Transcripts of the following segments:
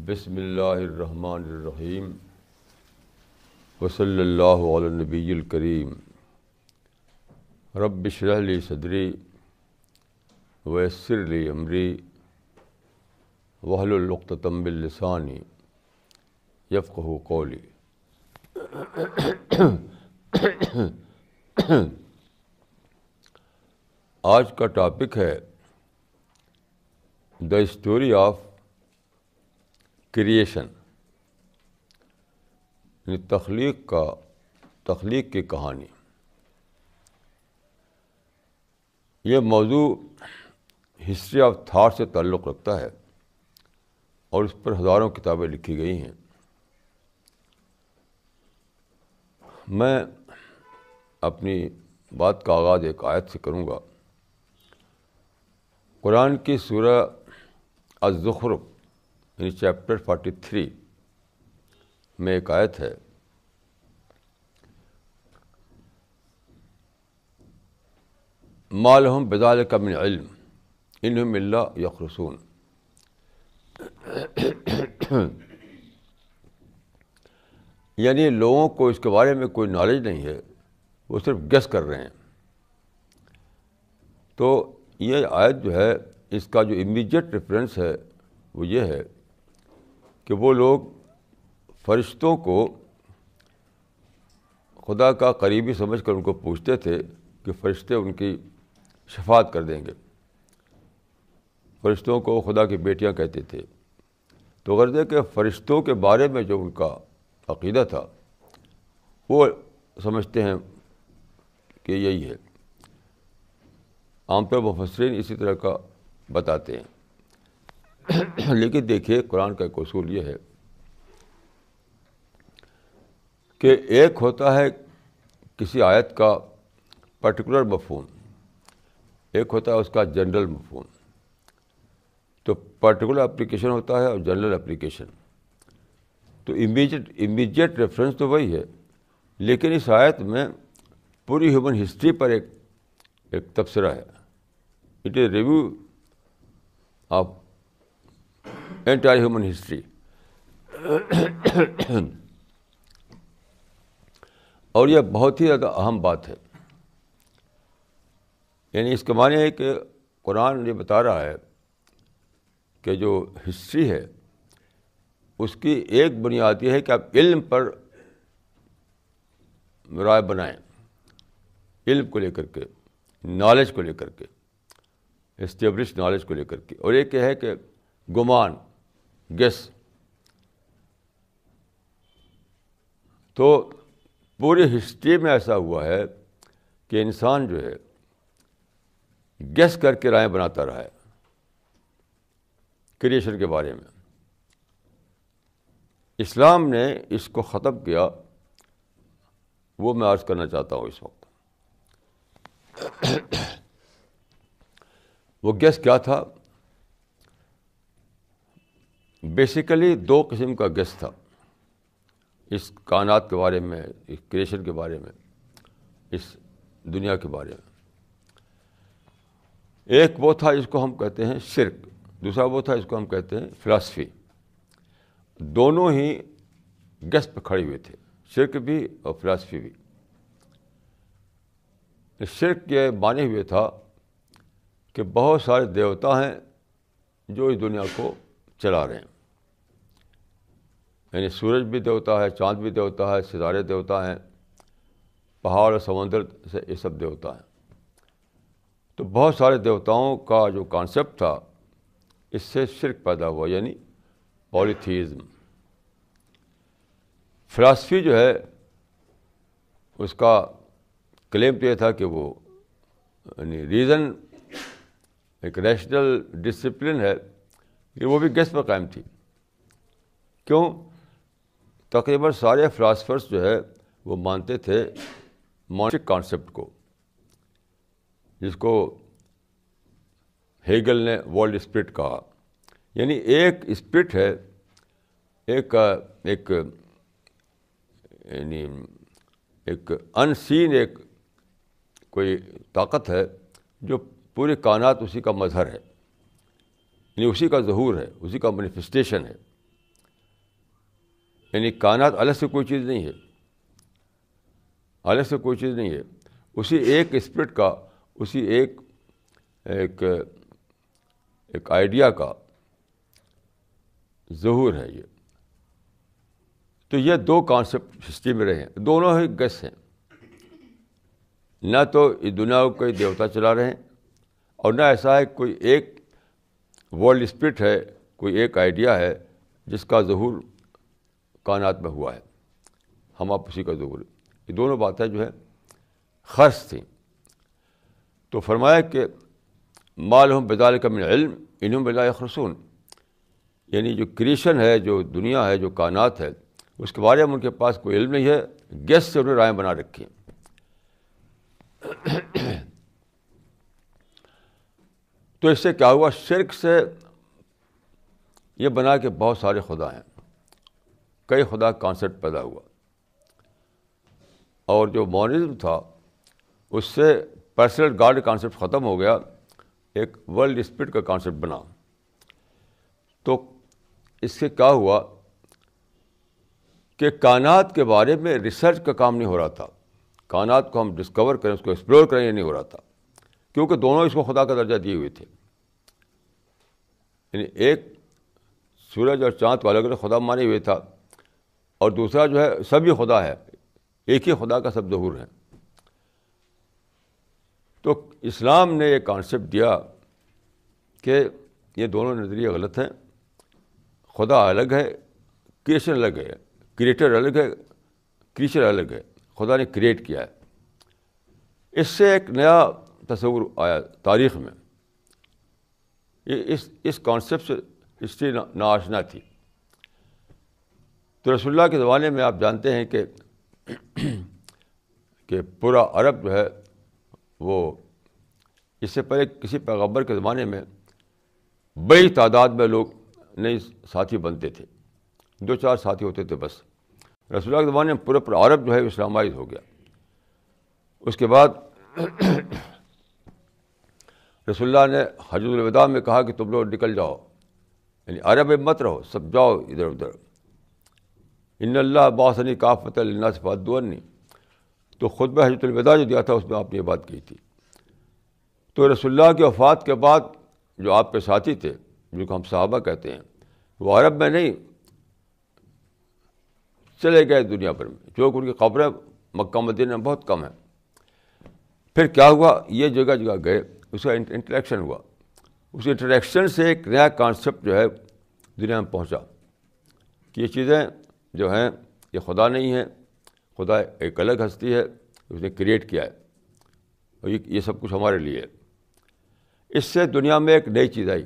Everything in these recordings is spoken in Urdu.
بسم اللہ الرحمن الرحیم وصلی اللہ علی النبی الکریم رب اشرح لی صدری ویسر لی امری واحلل عقدۃ من لسانی یفقہوا قولی۔ آج کا ٹاپک ہے دا اسٹوری آف کریشن، یعنی تخلیق کی کہانی۔ یہ موضوع ہسٹری آف تھاٹ سے تعلق رکھتا ہے اور اس پر ہزاروں کتابیں لکھی گئی ہیں۔ میں اپنی بات کا آغاز ایک آیت سے کروں گا۔ قرآن کی سورہ الزخرف یعنی چیپٹر 43 میں ایک آیت ہے، ما لہم بذالک من علم انہم الا یخرصون۔ یعنی لوگوں کو اس کے بارے میں کوئی نالج نہیں ہے، وہ صرف گیس کر رہے ہیں۔ تو یہ آیت جو ہے، اس کا جو امیڈیٹ ریفرنس ہے وہ یہ ہے کہ وہ لوگ فرشتوں کو خدا کا قریبی سمجھ کر ان کو پوچھتے تھے کہ فرشتے ان کی شفاعت کر دیں گے۔ فرشتوں کو خدا کی بیٹیاں کہتے تھے۔ تو غرض ہے کہ فرشتوں کے بارے میں جو ان کا عقیدہ تھا وہ سمجھتے ہیں کہ یہی ہے۔ عام طور مفسرین اسی طرح کا بتاتے ہیں۔ لیکن دیکھیے، قرآن کا ایک اصول یہ ہے کہ ایک ہوتا ہے کسی آیت کا پرٹیکولر مفہوم، ایک ہوتا ہے اس کا جنرل مفہوم۔ تو پرٹیکولر اپلیکیشن ہوتا ہے اور جنرل اپلیکیشن۔ تو امیڈیٹ ریفرنس تو وہی ہے، لیکن اس آیت میں پوری ہیومن ہسٹری پر ایک تبصرہ ہے۔ It is review of entire human history. اور یہ بہت ہی زیادہ اہم بات ہے۔ یعنی اس کے معنی ہے کہ قرآن یہ بتا رہا ہے کہ جو ہسٹری ہے اس کی ایک بنیاد یہ ہے کہ آپ علم پر رائے بنائیں، علم کو لے کر کے، نالج کو لے کر کے، اسٹیبلش نالج کو لے کر کے۔ اور ایک یہ ہے کہ گمان، گیس۔ تو پوری ہسٹری میں ایسا ہوا ہے کہ انسان جو ہے گیس کر کے رائے بناتا رہا ہے کریشن کے بارے میں۔ اسلام نے اس کو ختم کیا، وہ میں عرض کرنا چاہتا ہوں اس وقت۔ وہ گیس کیا تھا؟ بیسیکلی دو قسم کا گیس تھا اس کائنات کے بارے میں، اس کریشن کے بارے میں، اس دنیا کے بارے میں۔ ایک وہ تھا جس کو ہم کہتے ہیں شرک، دوسرا وہ تھا جس کو ہم کہتے ہیں فلاسفی۔ دونوں ہی گیس پہ کھڑے ہوئے تھے، شرک بھی اور فلاسفی بھی۔ شرک یہ مانے ہوئے تھا کہ بہت سارے دیوتا ہیں جو اس دنیا کو چلا رہے ہیں۔ یعنی سورج بھی دیوتا ہے، چاند بھی دیوتا ہے، ستارے دیوتا ہیں، پہاڑ اور سمندر سے یہ سب دیوتا ہیں۔ تو بہت سارے دیوتاؤں کا جو کانسیپٹ تھا، اس سے شرک پیدا ہوا، یعنی پولیتھیزم۔ فلاسفی جو ہے اس کا کلیم تو یہ تھا کہ وہ یعنی ریزن، ایک ریشنل ڈسپلن ہے، کہ وہ بھی گیس پر قائم تھی۔ کیوں؟ تقریباً سارے فلاسفرس جو ہے وہ مانتے تھے مونسٹک کانسیپٹ کو، جس کو ہیگل نے ورلڈ اسپرٹ کہا۔ یعنی ایک اسپرٹ ہے، یعنی ایک ان سین ایک کوئی طاقت ہے جو پوری کائنات اسی کا مظہر ہے، یعنی اسی کا ظہور ہے، اسی کا مینیفیسٹیشن ہے۔ یعنی کائنات الگ سے کوئی چیز نہیں ہے، الگ سے کوئی چیز نہیں ہے، اسی ایک اسپرٹ کا، اسی ایک ایک ایک آئیڈیا کا ظہور ہے یہ. تو یہ دو کانسیپٹ ہسٹری میں رہے ہیں، دونوں ہی گس ہیں. نہ تو اس دنیا کو کوئی دیوتا چلا رہے ہیں، اور نہ ایسا ہے کوئی ایک ورلڈ اسپرٹ ہے، کوئی ایک آئیڈیا ہے جس کا ظہور کائنات میں ہوا ہے. ہم آپ اسی کا ظہور. یہ دونوں باتیں جو ہے خرص تھیں. تو فرمایا کہ ما لہم بذالک من علم انہم لا یخرصون، یعنی جو کریشن ہے، جو دنیا ہے، جو کائنات ہے، اس کے بارے میں ان کے پاس کوئی علم نہیں ہے، گیس سے انہیں رائے بنا رکھی ہیں. تو اس سے کیا ہوا؟ شرک سے یہ بنا کہ بہت سارے خدا ہیں، کئی خدا کانسیپٹ پیدا ہوا. اور جو مونزم تھا اس سے پرسنل گاڈ کانسیپٹ ختم ہو گیا، ایک ورلڈ اسپرٹ کا کانسیپٹ بنا. تو اس سے کیا ہوا کہ کائنات کے بارے میں ریسرچ کا کام نہیں ہو رہا تھا. کائنات کو ہم ڈسکور کریں، اس کو ایکسپلور کریں، یہ نہیں ہو رہا تھا، کیونکہ دونوں اس کو خدا کا درجہ دیے ہوئے تھے. یعنی ایک سورج اور چاند کو الگ الگ خدا مانے ہوئے تھا، اور دوسرا جو ہے سبھی خدا ہے، ایک ہی خدا کا سب ظہور ہے. تو اسلام نے یہ کانسیپٹ دیا کہ یہ دونوں نظریے غلط ہیں. خدا الگ ہے، کریشن الگ ہے، کریٹر الگ ہے، کریچر الگ ہے. خدا نے کریٹ کیا ہے. اس سے ایک نیا تصور آیا تاریخ میں. اس کانسیپٹ سے ہسٹری ناآشنا تھی. تو رسول اللہ کے زمانے میں آپ جانتے ہیں کہ پورا عرب جو ہے وہ اس سے پہلے کسی پیغمبر کے زمانے میں بڑی تعداد میں لوگ نئے ساتھی بنتے تھے، 2-4 ساتھی ہوتے تھے بس. رسول اللہ کے زمانے میں پورا عرب جو ہے اسلامائز ہو گیا. اس کے بعد رسول اللہ نے حجۃ الوداع میں کہا کہ تم لوگ نکل جاؤ، یعنی عرب میں مت رہو، سب جاؤ ادھر ادھر. ان اللہ بعثنی کافۃ للناس فاتبعونی. تو خطبہ حجۃ الوداع جو دیا تھا اس میں آپ نے یہ بات کہی تھی. تو رسول اللہ کی وفات کے بعد جو آپ کے ساتھی تھے، جن کو ہم صحابہ کہتے ہیں، وہ عرب میں نہیں، چلے گئے دنیا بھر میں، جو کہ ان کی قبریں مکہ مدینہ میں بہت کم ہیں. پھر کیا ہوا؟ یہ جگہ جگہ گئے، اس کا انٹریکشن ہوا. اس انٹریکشن سے ایک نیا کانسیپٹ جو ہے دنیا میں پہنچا کہ یہ چیزیں جو ہیں یہ خدا نہیں ہے، خدا ایک الگ ہستی ہے، اس نے کریٹ کیا ہے، اور یہ سب کچھ ہمارے لیے ہے. اس سے دنیا میں ایک نئی چیز آئی.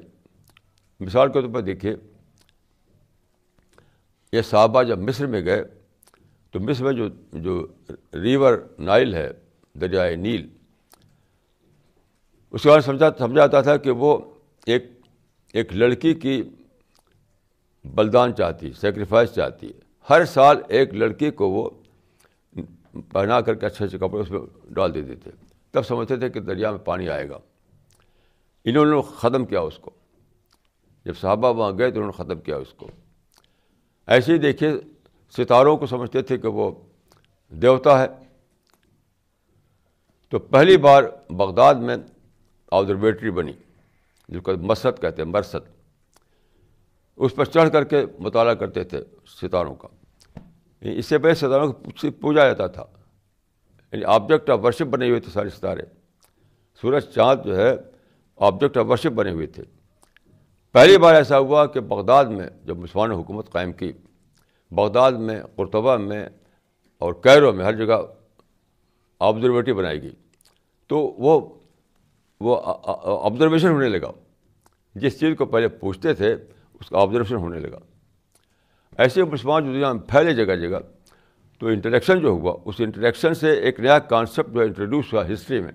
مثال کے طور پر دیکھیے، یہ صحابہ جب مصر میں گئے تو مصر میں جو ریور نائل ہے، دریائے نیل، اس کے بارے میں سمجھا جاتا تھا کہ وہ ایک لڑکی کی بلیدان چاہتی، سیکریفائس چاہتی ہے. ہر سال ایک لڑکی کو وہ پہنا کر کے اچھے اچھے کپڑے اس میں ڈال دیتے تھے. تب سمجھتے تھے کہ دریا میں پانی آئے گا. انہوں نے ختم کیا اس کو. جب صحابہ وہاں گئے تو انہوں نے ختم کیا اس کو. ایسے ہی دیکھیے، ستاروں کو سمجھتے تھے کہ وہ دیوتا ہے. تو پہلی بار بغداد میں آبزرویٹری بنی، جس کو مرصد کہتے ہیں، مرصد. اس پر چڑھ کر کے مطالعہ کرتے تھے ستاروں کا. اس سے پہلے ستاروں کو پوجا جاتا تھا، یعنی آبجیکٹ آف ورشپ بنے ہوئے تھے سارے ستارے. سورج چاند جو ہے آبجیکٹ آف ورشپ بنے ہوئے تھے. پہلی بار ایسا ہوا کہ بغداد میں جب مسلمانوں نے حکومت قائم کی، بغداد میں، قرطبہ میں اور کیرو میں ہر جگہ آبزرویٹری بنائی گئی. تو وہ آبزرویشن ہونے لگا. جس چیز کو پہلے پوچھتے تھے اس کا آبزرویشن ہونے لگا. ایسے مسلمان جو دنیا میں پھیلے جگہ جگہ. تو انٹریکشن جو ہوا، اس انٹریکشن سے ایک نیا کانسیپٹ جو انٹروڈیوس ہوا ہسٹری میں.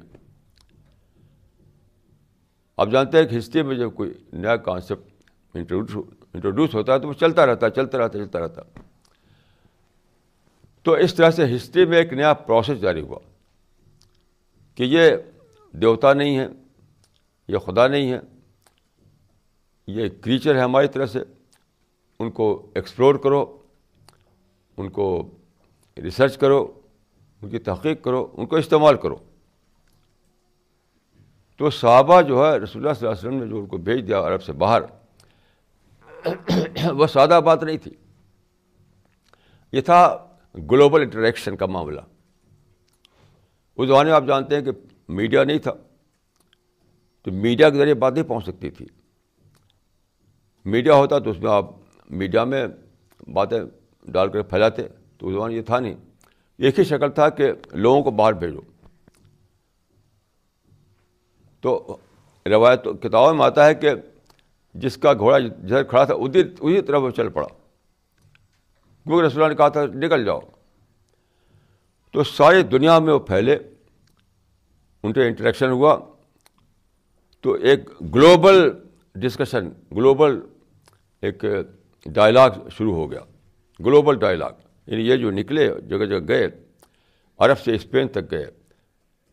آپ جانتے ہیں کہ ہسٹری میں جب کوئی نیا کانسیپٹ انٹروڈیوس ہوتا ہے تو وہ چلتا رہتا. تو اس طرح سے ہسٹری میں ایک نیا پروسیس جاری ہوا کہ یہ دیوتا نہیں ہے، یہ خدا نہیں ہے، یہ کریچر ہے ہماری طرح سے. ان کو ایکسپلور کرو، ان کو ریسرچ کرو، ان کی تحقیق کرو، ان کو استعمال کرو. تو صحابہ جو ہے رسول اللہ صلی اللہ علیہ وسلم نے جو ان کو بھیج دیا عرب سے باہر، وہ سادہ بات نہیں تھی. یہ تھا گلوبل انٹریکشن کا معاملہ. اس زمانے میں آپ جانتے ہیں کہ میڈیا نہیں تھا، تو میڈیا کے ذریعے بات نہیں پہنچ سکتی تھی. میڈیا ہوتا تو اس میں آپ میڈیا میں باتیں ڈال کر پھیلاتے، تو اس زمانے یہ تھا نہیں. ایک ہی شکل تھا کہ لوگوں کو باہر بھیجو. تو روایت کتابوں میں آتا ہے کہ جس کا گھوڑا جدھر کھڑا تھا اسی طرف وہ چل پڑا، کیونکہ رسول اللہ نے کہا تھا نکل جاؤ. تو ساری دنیا میں وہ پھیلے، ان سے انٹریکشن ہوا، تو ایک گلوبل ڈسکشن، گلوبل ایک ڈائلاگ شروع ہو گیا. گلوبل ڈائلاگ یعنی یہ جو نکلے جگہ جگہ گئے، عرب سے اسپین تک گئے،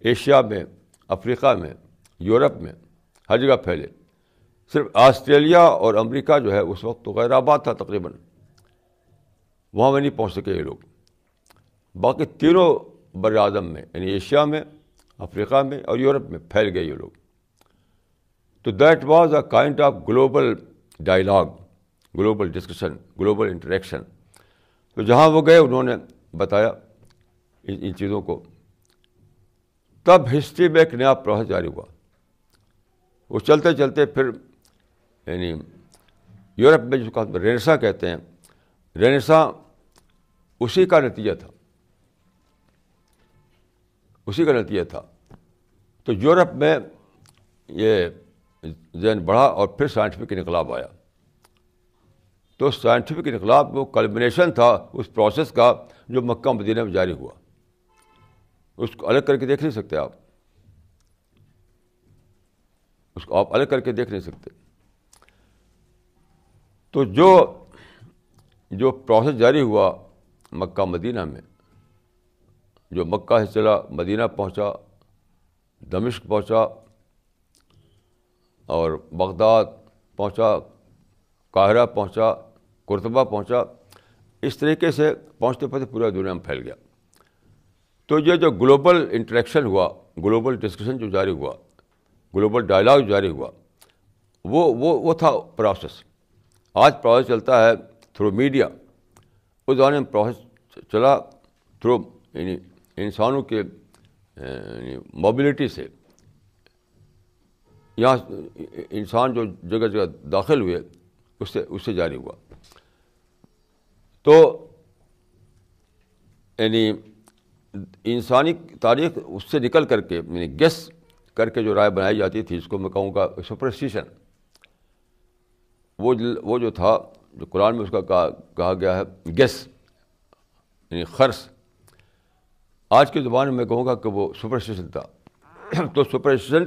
ایشیا میں، افریقہ میں، یورپ میں، ہر جگہ پھیلے. صرف آسٹریلیا اور امریکہ جو ہے اس وقت تو غیر آباد تھا تقریباً، وہاں میں نہیں پہنچ سکے یہ لوگ. باقی تینوں بر اعظم میں یعنی ایشیا میں، افریقہ میں اور یورپ میں پھیل گئے یہ لوگ. تو that was a kind of global dialogue, global discussion, global interaction. تو جہاں وہ گئے انہوں نے بتایا ان چیزوں کو. تب ہسٹری میں ایک نیا پروسیس جاری ہوا. وہ چلتے چلتے پھر یعنی یورپ میں جس کو رینیساں کہتے ہیں، رینیساں اسی کا نتیجہ تھا، اسی کا نتیجہ تھا. تو یورپ میں یہ ذہن بڑھا اور پھر سائنٹیفک انقلاب آیا. تو سائنٹیفک انقلاب وہ کلمنیشن تھا اس پروسیس کا جو مکہ مدینہ میں جاری ہوا. اس کو الگ کر کے دیکھ نہیں سکتے آپ، اس کو آپ الگ کر کے دیکھ نہیں سکتے. تو جو پروسیس جاری ہوا مکہ مدینہ میں، جو مکہ سے چلا مدینہ پہنچا، دمشق پہنچا اور بغداد پہنچا، قاہرہ پہنچا، قرطبہ پہنچا، اس طریقے سے پہنچتے پہنچتے پورا دنیا میں پھیل گیا. تو یہ جو گلوبل انٹریکشن ہوا، گلوبل ڈسکشن جو جاری ہوا، گلوبل ڈائلاگ جو جاری ہوا، وہ تھا پروسیس. آج پروسیس چلتا ہے تھرو میڈیا، اس زمانے میں پروسیس چلا تھرو یعنی انسانوں کے موبلٹی سے. یہاں انسان جو جگہ جگہ داخل ہوئے اس سے جاری ہوا. تو یعنی انسانی تاریخ اس سے نکل کر کے یعنی گیس کر کے جو رائے بنائی جاتی تھی، اس کو میں کہوں گا سپرسٹیشن. وہ جو تھا جو قرآن میں اس کا کہا گیا ہے گیس یعنی خرس. آج کے زبان میں کہوں گا کہ وہ سپرسٹیشن تھا. تو سپرسٹیشن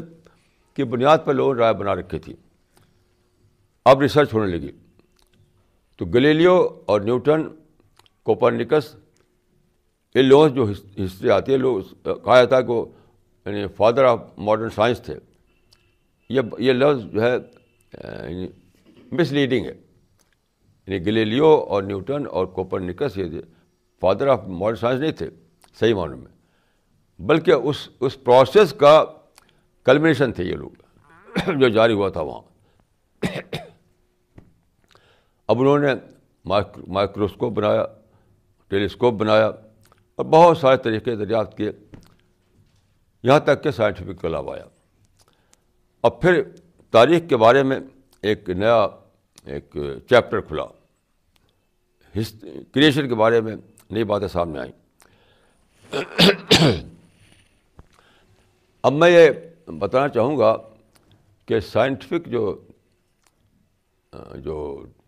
کی بنیاد پر لوگوں نے رائے بنا رکھی تھی. اب ریسرچ ہونے لگی. تو گلیلیو اور نیوٹن، کوپرنیکس، یہ لوگ جو ہسٹری آتی ہے، لوگ کہا جاتا ہے کہ وہ یعنی فادر آف ماڈرن سائنس تھے. یہ لفظ جو ہے مس لیڈنگ ہے. یعنی گلیلیو اور نیوٹن اور کوپرنیکس یہ فادر آف ماڈرن سائنس نہیں تھے صحیح معنوں میں، بلکہ اس پروسیس کا کلمنیشن تھے یہ لوگ جو جاری ہوا تھا وہاں. اب انہوں نے مائکروسکوپ بنایا، ٹیلیسکوپ بنایا اور بہت سارے طریقے دریافت کیے، یہاں تک کہ سائنٹیفک انقلاب آیا. اب پھر تاریخ کے بارے میں ایک نیا ایک چیپٹر کھلا، کریشن کے بارے میں نئی باتیں سامنے آئیں. اب میں یہ بتانا چاہوں گا کہ سائنٹیفک جو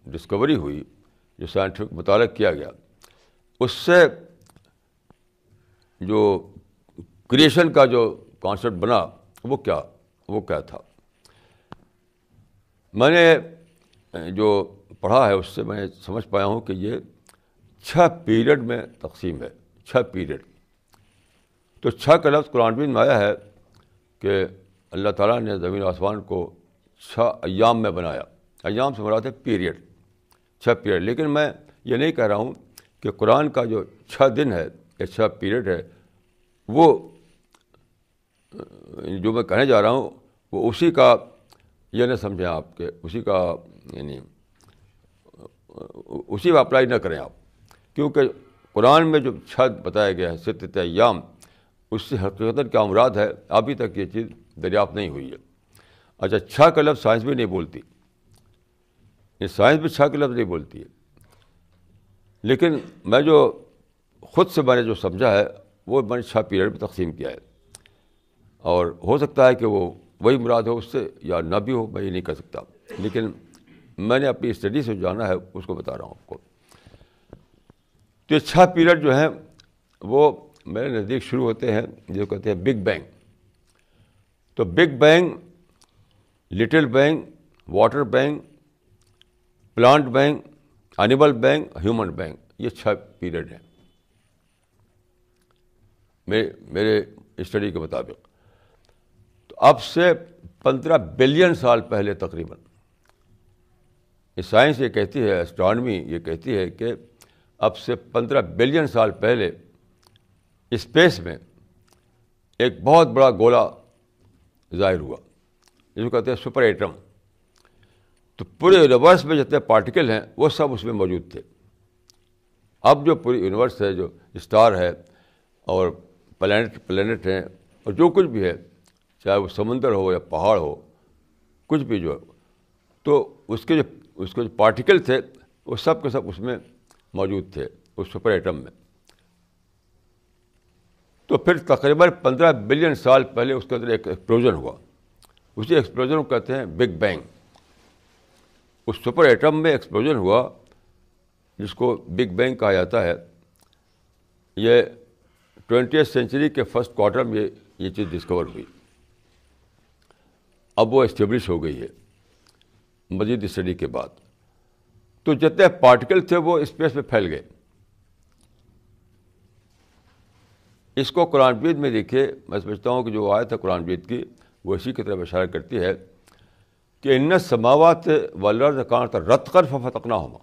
ڈسکوری ہوئی، جو سائنٹیفک مطالعہ کیا گیا، اس سے جو کریشن کا جو کانسیپٹ بنا وہ کیا تھا. میں نے جو پڑھا ہے اس سے میں سمجھ پایا ہوں کہ یہ 6 پیریڈ میں تقسیم ہے. 6 پیریڈ. تو 6 کا لفظ قرآن میں آیا ہے کہ اللہ تعالیٰ نے زمین و آسمان کو 6 ایام میں بنایا. ایام سے مراد ہے پیریڈ، 6 پیریڈ. لیکن میں یہ نہیں کہہ رہا ہوں کہ قرآن کا جو 6 دن ہے یا 6 پیریڈ ہے وہ جو میں کہنے جا رہا ہوں وہ اسی کا، یہ نہ سمجھیں آپ کہ اسی کا یعنی اسی میں اپلائی نہ کریں آپ، کیونکہ قرآن میں جو 6 بتایا گیا ہے 7 ایام، اس سے حقیقتاً کیا مراد ہے ابھی تک یہ چیز دریافت نہیں ہوئی ہے۔ اچھا 6 کا لفظ سائنس بھی نہیں بولتی، یہ سائنس بھی 6 کا لفظ نہیں بولتی ہے، لیکن میں جو خود سے میں نے جو سمجھا ہے وہ میں نے 6 پیریڈ میں تقسیم کیا ہے، اور ہو سکتا ہے کہ وہ وہی مراد ہو اس سے یا نہ بھی ہو، میں یہ نہیں کہہ سکتا، لیکن میں نے اپنی اسٹڈی سے جانا ہے اس کو بتا رہا ہوں آپ کو۔ تو یہ 6 پیریڈ جو ہیں وہ میرے نزدیک شروع ہوتے ہیں جو کہتے ہیں بگ بینگ۔ تو big bang, little bang, water bang, plant bang, animal bang, human bang, یہ 6 پیریڈ ہیں میرے اسٹڈی کے مطابق۔ تو اب سے 15 بلین سال پہلے تقریباً، یہ سائنس یہ کہتی ہے، اسٹرانومی یہ کہتی ہے کہ اب سے 15 بلین سال پہلے اسپیس میں ایک بہت بڑا گولا ظاہر ہوا جس کو کہتے ہیں سپر ایٹم۔ تو پورے یونیورس میں جتنے پارٹیکل ہیں وہ سب اس میں موجود تھے۔ اب جو پوری یونیورس ہے، جو اسٹار ہے اور پلینٹ ہیں اور جو کچھ بھی ہے، چاہے وہ سمندر ہو یا پہاڑ ہو، کچھ بھی جو، تو اس کے جو پارٹیکل تھے وہ سب کے سب اس میں موجود تھے اس سپر ایٹم میں۔ تو پھر تقریباً 15 بلین سال پہلے اس کے اندر ایک ایکسپلوژن ہوا، اسی ایکسپلوژن کو کہتے ہیں بگ بینگ۔ اس سپر ایٹم میں ایکسپلوژن ہوا جس کو بگ بینگ کہا جاتا ہے۔ یہ 20th سینچری کے فرسٹ کوارٹر میں یہ چیز ڈسکور ہوئی، اب وہ اسٹیبلش ہو گئی ہے مزید اسٹڈی کے بعد۔ تو جتنے پارٹیکل تھے وہ اسپیس میں پھیل گئے۔ اس کو قرآن مجید میں دیکھیے، میں سمجھتا ہوں کہ جو آیت ہے قرآن مجید کی وہ اسی کی طرف اشارہ کرتی ہے کہ ان السماوات والارض کانتا رتقا ففتقناہما۔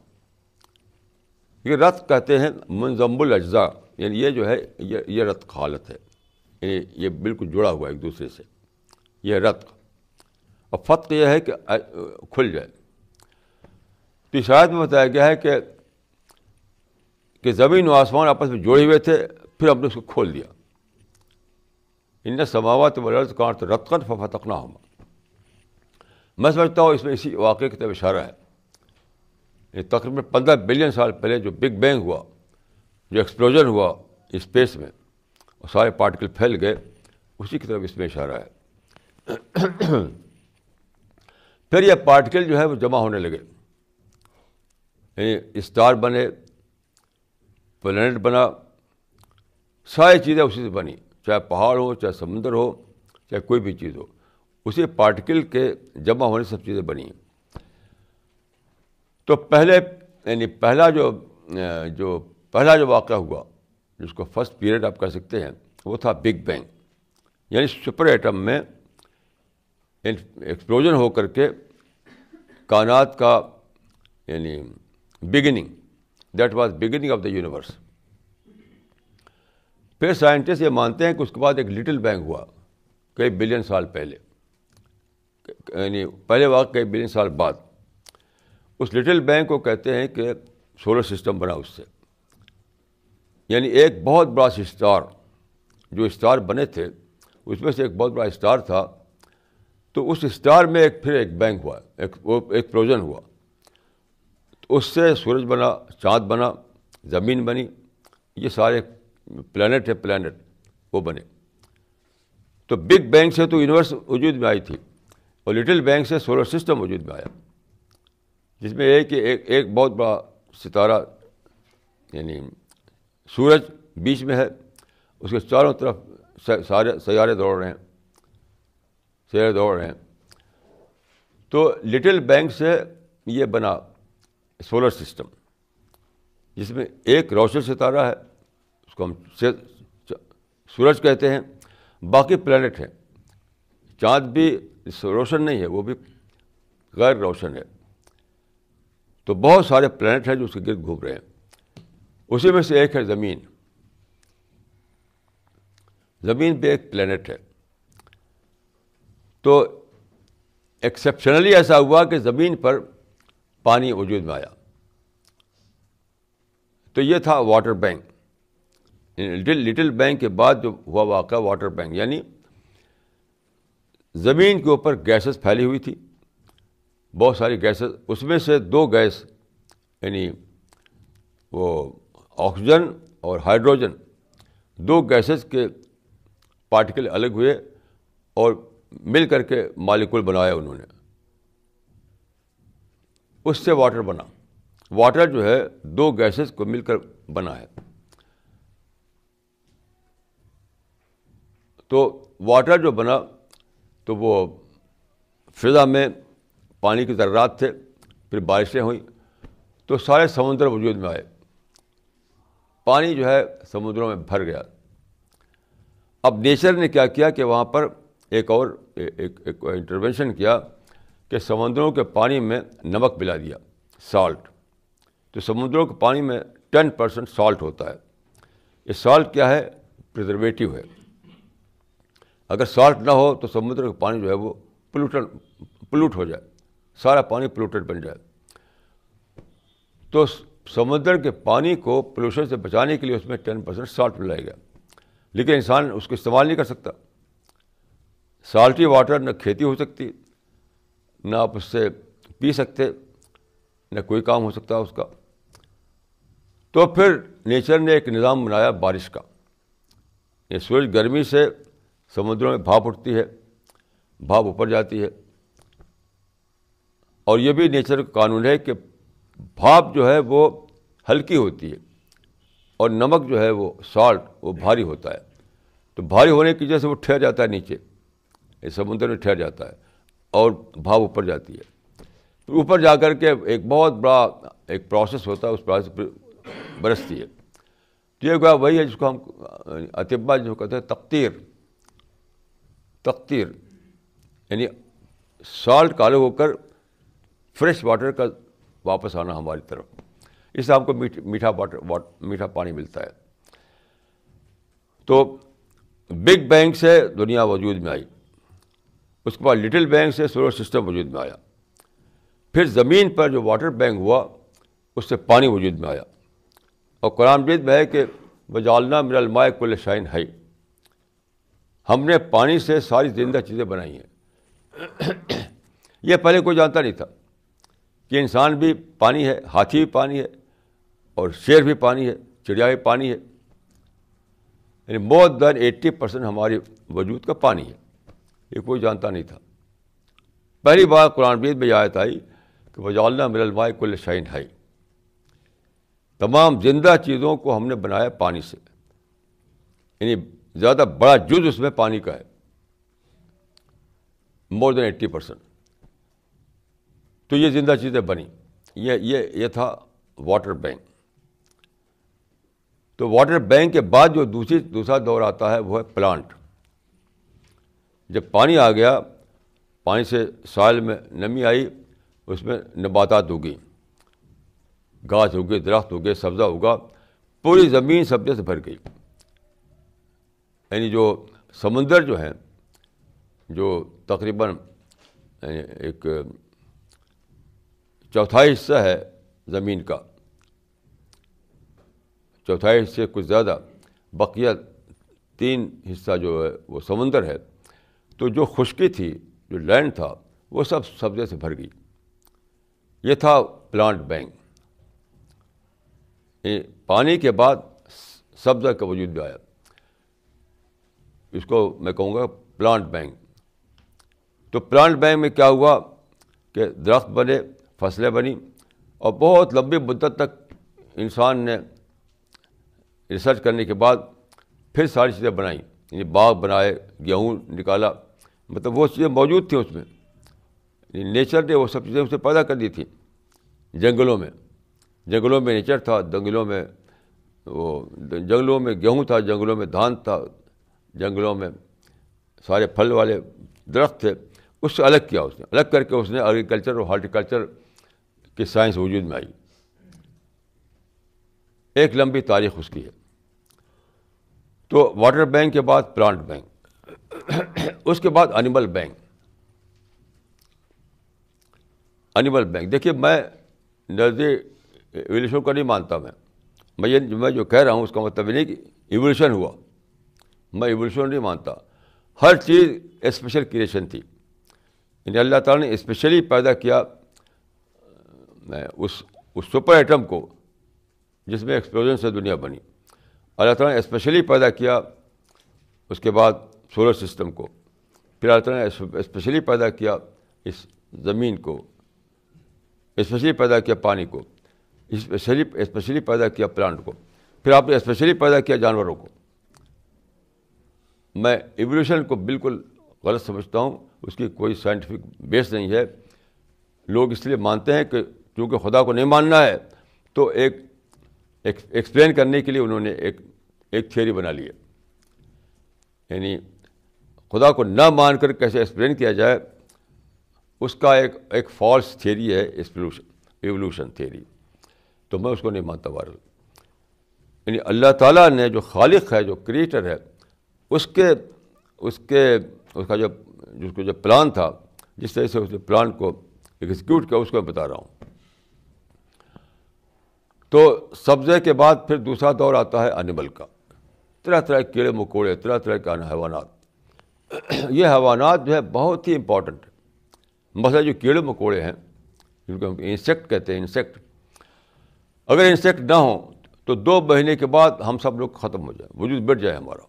یہ رتق کہتے ہیں منضم الاجزاء، یعنی یہ جو ہے یہ رتق حالت ہے، یعنی یہ بالکل جڑا ہوا ہے ایک دوسرے سے، یہ رتق۔ اور فتق یہ ہے کہ کھل جائے۔ تو اس آیت میں بتایا گیا ہے کہ زمین و آسمان آپس میں جڑے ہوئے تھے، پھر ہم نے اس کو کھول دیا۔ ان السماوات والارض کانتا رتقا ففتقناہما۔ میں سمجھتا ہوں اس میں اسی واقعے کی طرف اشارہ ہے۔ یہ تقریباً 15 بلین سال پہلے جو بگ بینگ ہوا، جو ایکسپلوژن ہوا اسپیس میں اور سارے پارٹیکل پھیل گئے، اسی کی طرف اس میں اشارہ ہے۔ پھر یہ پارٹیکل جو ہے وہ جمع ہونے لگے، یعنی اسٹار بنے، پلینٹ بنا، ساری چیزیں اسی سے بنی، چاہے پہاڑ ہو، چاہے سمندر ہو، چاہے کوئی بھی چیز ہو، اسی پارٹیکل کے جمع ہونے سے سب چیزیں بنی ہیں۔ تو پہلے یعنی پہلا جو واقعہ ہوا جس کو فرسٹ پیریڈ آپ کہہ سکتے ہیں وہ تھا بگ بینگ، یعنی سپر ایٹم میں ایکسپلوژن ہو کر کے کائنات کا یعنی beginning, that was beginning of the universe. پھر سائنٹسٹ یہ مانتے ہیں کہ اس کے بعد ایک لٹل بینگ ہوا کئی بلین سال پہلے، یعنی پہلے واقع کئی بلین سال بعد۔ اس لٹل بینگ کو کہتے ہیں کہ سولر سسٹم بنا اس سے، یعنی ایک بہت بڑا اسٹار، جو اسٹار بنے تھے اس میں سے ایک بہت بڑا اسٹار تھا، تو اس اسٹار میں پھر ایک بینگ ہوا، ایکسپلوژن ہوا، تو اس سے سورج بنا، چاند بنا، زمین بنی، یہ سارے پلینٹ وہ بنے۔ تو بگ بینگ سے تو یونیورس وجود میں آئی تھی، اور لٹل بینگ سے سولر سسٹم وجود میں آیا، جس میں ایک بہت بڑا ستارہ یعنی سورج بیچ میں ہے، اس کے چاروں طرف سارے سیارے دوڑ رہے ہیں۔ تو لٹل بینگ سے یہ بنا سولر سسٹم، جس میں ایک روشن ستارہ ہے، اس کو ہم سورج کہتے ہیں، باقی پلینٹ ہیں، چاند بھی روشن نہیں ہے، وہ بھی غیر روشن ہے۔ تو بہت سارے پلینٹ ہیں جو اس کے گرد گھوم رہے ہیں۔ اسی میں سے ایک ہے زمین. زمین پہ ایک پلینٹ ہے. تو ایکسیپشنلی ایسا ہوا کہ زمین پر پانی وجود میں آیا. تو یہ تھا واٹر بینک. لٹل بینک کے بعد جو ہوا واقعہ واٹر بینک, یعنی زمین کے اوپر گیسز پھیلی ہوئی تھی, بہت ساری گیسز. اس میں سے 2 گیس یعنی وہ آکسیجن اور ہائیڈروجن, 2 گیسز کے پارٹیکل الگ ہوئے اور مل کر کے مالیکول بنایا انہوں نے. اس سے واٹر بنا. واٹر جو ہے 2 گیسز کو مل کر بنا ہے. تو واٹر جو بنا تو وہ فضا میں پانی کے ذرات تھے, پھر بارشیں ہوئیں تو سارے سمندر وجود میں آئے. پانی جو ہے سمندروں میں بھر گیا. اب نیچر نے کیا کیا کہ وہاں پر ایک انٹروینشن کیا کہ سمندروں کے پانی میں نمک ملا دیا, سالٹ. تو سمندروں کے پانی میں 10% سالٹ ہوتا ہے. یہ سالٹ کیا ہے؟ پریزرویٹو ہے. اگر سالٹ نہ ہو تو سمندر کا پانی جو ہے وہ پلوٹ ہو جائے, سارا پانی پلوٹڈ بن جائے. تو سمندر کے پانی کو پولوشن سے بچانے کے لیے اس میں 10% سالٹ ملایا گیا, لیکن انسان اس کو استعمال نہیں کر سکتا. سالٹی واٹر نہ کھیتی ہو سکتی, نہ آپ اس سے پی سکتے, نہ کوئی کام ہو سکتا اس کا. تو پھر نیچر نے ایک نظام بنایا بارش کا. یہ سورج گرمی سے سمندروں میں بھاپ اٹھتی ہے, بھاپ اوپر جاتی ہے, اور یہ بھی نیچر کا قانون ہے کہ بھاپ جو ہے وہ ہلکی ہوتی ہے اور نمک جو ہے وہ سالٹ وہ بھاری ہوتا ہے. تو بھاری ہونے کی وجہ سے وہ ٹھہر جاتا ہے نیچے, یہ سمندر میں ٹھہر جاتا ہے اور بھاپ اوپر جاتی ہے. پھر اوپر جا کر کے ایک بہت بڑا ایک پروسیس ہوتا ہے, اس پروسیس پہ برستی ہے. تو یہ وہی ہے جس کو ہم اطباء جو کہتے ہیں تقطیر, یعنی سالٹ کا الگ ہو کر فریش واٹر کا واپس آنا ہماری طرف. اس سے ہم کو میٹھا پانی ملتا ہے. تو بگ بینگ سے دنیا وجود میں آئی, اس کے بعد لٹل بینگ سے سولر سسٹم وجود میں آیا, پھر زمین پر جو واٹر بینک ہوا اس سے پانی وجود میں آیا. اور قرآن مجید میں ہے کہ وجعلنا من الماء کل شیء حی, ہم نے پانی سے ساری زندہ چیزیں بنائی ہیں. یہ پہلے کوئی جانتا نہیں تھا کہ انسان بھی پانی ہے, ہاتھی بھی پانی ہے, اور شیر بھی پانی ہے, چڑیا بھی پانی ہے. یعنی مور دین 80% ہمارے وجود کا پانی ہے. یہ کوئی جانتا نہیں تھا. پہلی بار قرآن مجید میں یہ آیت آئی کہ وجعلنا من الماء کل شیء حی, تمام زندہ چیزوں کو ہم نے بنایا پانی سے. یعنی زیادہ بڑا جز اس میں پانی کا ہے, مور دین 80%. تو یہ زندہ چیزیں بنی. یہ تھا واٹر بینک. تو واٹر بینک کے بعد جو دوسرا دور آتا ہے وہ ہے پلانٹ. جب پانی آ گیا, پانی سے سائل میں نمی آئی, اس میں نباتات اگی, گھاس اگے, درخت اگے, سبزہ اگا, پوری زمین سبزے سے بھر گئی. یعنی جو سمندر جو ہیں, جو تقریباً ایک چوتھائی حصہ ہے زمین کا, چوتھائی حصے کچھ زیادہ, بقیہ 3 حصہ جو ہے وہ سمندر ہے. تو جو خشکی تھی, جو لینڈ تھا, وہ سب سبزے سے بھر گئی. یہ تھا پلانٹ بینک. پانی کے بعد سبزہ کا وجود بھی آیا. اس کو میں کہوں گا پلانٹ بینک. تو پلانٹ بینک میں کیا ہوا کہ درخت بنے, فصلیں بنی, اور بہت لمبی مدت تک انسان نے ریسرچ کرنے کے بعد پھر ساری چیزیں بنائیں. یعنی باغ بنائے, گیہوں نکالا, مطلب وہ چیزیں موجود تھیں اس میں. نیچر نے وہ سب چیزیں اسے پیدا کر دی تھیں. جنگلوں میں نیچر تھا, جنگلوں میں گیہوں تھا, جنگلوں میں دھان تھا, جنگلوں میں سارے پھل والے درخت تھے. اس سے الگ کیا, اس نے الگ کر کے اس نے ایگریکلچر اور ہارٹیکلچر کی سائنس وجود میں آئی. ایک لمبی تاریخ اس کی ہے. تو واٹر بینک کے بعد پلانٹ بینک، اس کے بعد اینیمل بینک. اینیمل بینک دیکھیے، میں نظریے ایولیوشن کو نہیں مانتا. میں جو کہہ رہا ہوں اس کا مطلب یہ نہیں کہ ایولیوشن ہوا. میں ایولیوشن نہیں مانتا. ہر چیز اسپیشل کریشن تھی. یعنی اللہ تعالیٰ نے اسپیشلی پیدا کیا اس سپر ایٹم کو جس میں ایکسپلوژن سے دنیا بنی. اللہ تعالیٰ نے اسپیشلی پیدا کیا اس کے بعد سولر سسٹم کو. پھر اللہ تعالیٰ نے اسپیشلی پیدا کیا اس زمین کو، اسپیشلی پیدا کیا پانی کو، اسپیشلی پیدا کیا پلانٹ کو، پھر آپ نے اسپیشلی پیدا کیا جانوروں کو. میں ایولیوشن کو بالکل غلط سمجھتا ہوں. اس کی کوئی سائنٹیفک بیس نہیں ہے. لوگ اس لیے مانتے ہیں کہ کیونکہ خدا کو نہیں ماننا ہے تو ایکسپلین کرنے کے لیے انہوں نے ایک تھیوری بنا لی ہے. یعنی خدا کو نہ مان کر کیسے ایکسپلین کیا جائے اس کا ایک فالس تھیوری ہے ایولیوشن تھیوری. تو میں اس کو نہیں مانتا. بہرحال یعنی اللہ تعالیٰ نے جو خالق ہے، جو کریٹر ہے، اس کا جو پلان تھا، جس طرح سے اس نے پلان کو ایگزیکیوٹ کیا، اس کو میں بتا رہا ہوں. تو سبزے کے بعد پھر دوسرا دور آتا ہے اینیمل کا. طرح طرح کے کیڑے مکوڑے، طرح طرح کے حیوانات. یہ حیوانات جو ہے بہت ہی امپورٹنٹ ہے. مثلا جو کیڑے مکوڑے ہیں جن کو ہم انسیکٹ کہتے ہیں، انسیکٹ، اگر انسیکٹ نہ ہوں تو 2 مہینے کے بعد ہم سب لوگ ختم ہو جائیں، وجود بٹ جائے ہمارا.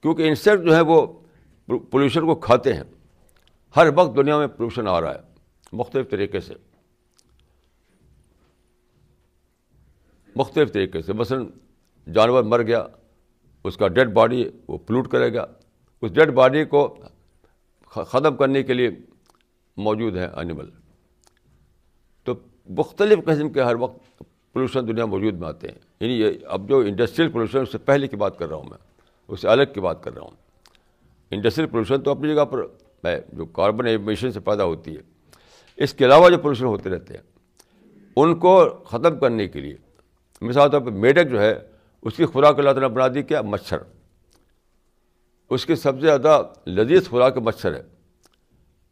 کیونکہ انسیکٹ جو ہے وہ پولوشن کو کھاتے ہیں. ہر وقت دنیا میں پولوشن آ رہا ہے مختلف طریقے سے. مثلا جانور مر گیا، اس کا ڈیڈ باڈی وہ پلوٹ کرے گا. اس ڈیڈ باڈی کو ختم کرنے کے لیے موجود ہیں اینیمل. تو مختلف قسم کے ہر وقت پولوشن دنیا موجود میں آتے ہیں. یعنی یہ اب جو انڈسٹریل پولوشن اس سے پہلے کی بات کر رہا ہوں، میں اس سے الگ کی بات کر رہا ہوں. انڈسٹریل پولوشن تو اپنی جگہ پر ہے، جو کاربن ایمیشن سے پیدا ہوتی ہے. اس کے علاوہ جو پولوشن ہوتے رہتے ہیں ان کو ختم کرنے کے لیے، مثال طور پہ میڈک جو ہے اس کی خوراک اللہ تعالیٰ نے بنا دی کیا؟ مچھر. اس کی سب سے زیادہ لذیذ خوراک مچھر ہے.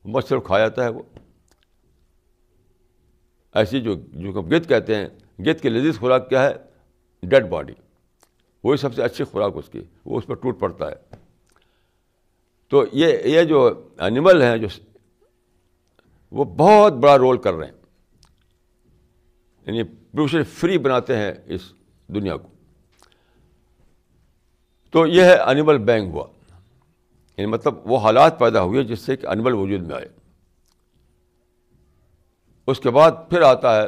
مچھر کھایا جاتا ہے وہ. ایسی جو ہم گدھ کہتے ہیں، گدھ کی لذیذ خوراک کیا ہے؟ Dead body. وہی سب سے اچھی خوراک اس کی، وہ اس پر ٹوٹ پڑتا ہے. تو یہ جو اینیمل ہیں جو وہ بہت بڑا رول کر رہے ہیں. یعنی پولوشن فری بناتے ہیں اس دنیا کو. تو یہ ہے اینیمل بینک ہوا. یعنی مطلب وہ حالات پیدا ہوئے جس سے کہ اینیمل وجود میں آئے. اس کے بعد پھر آتا ہے،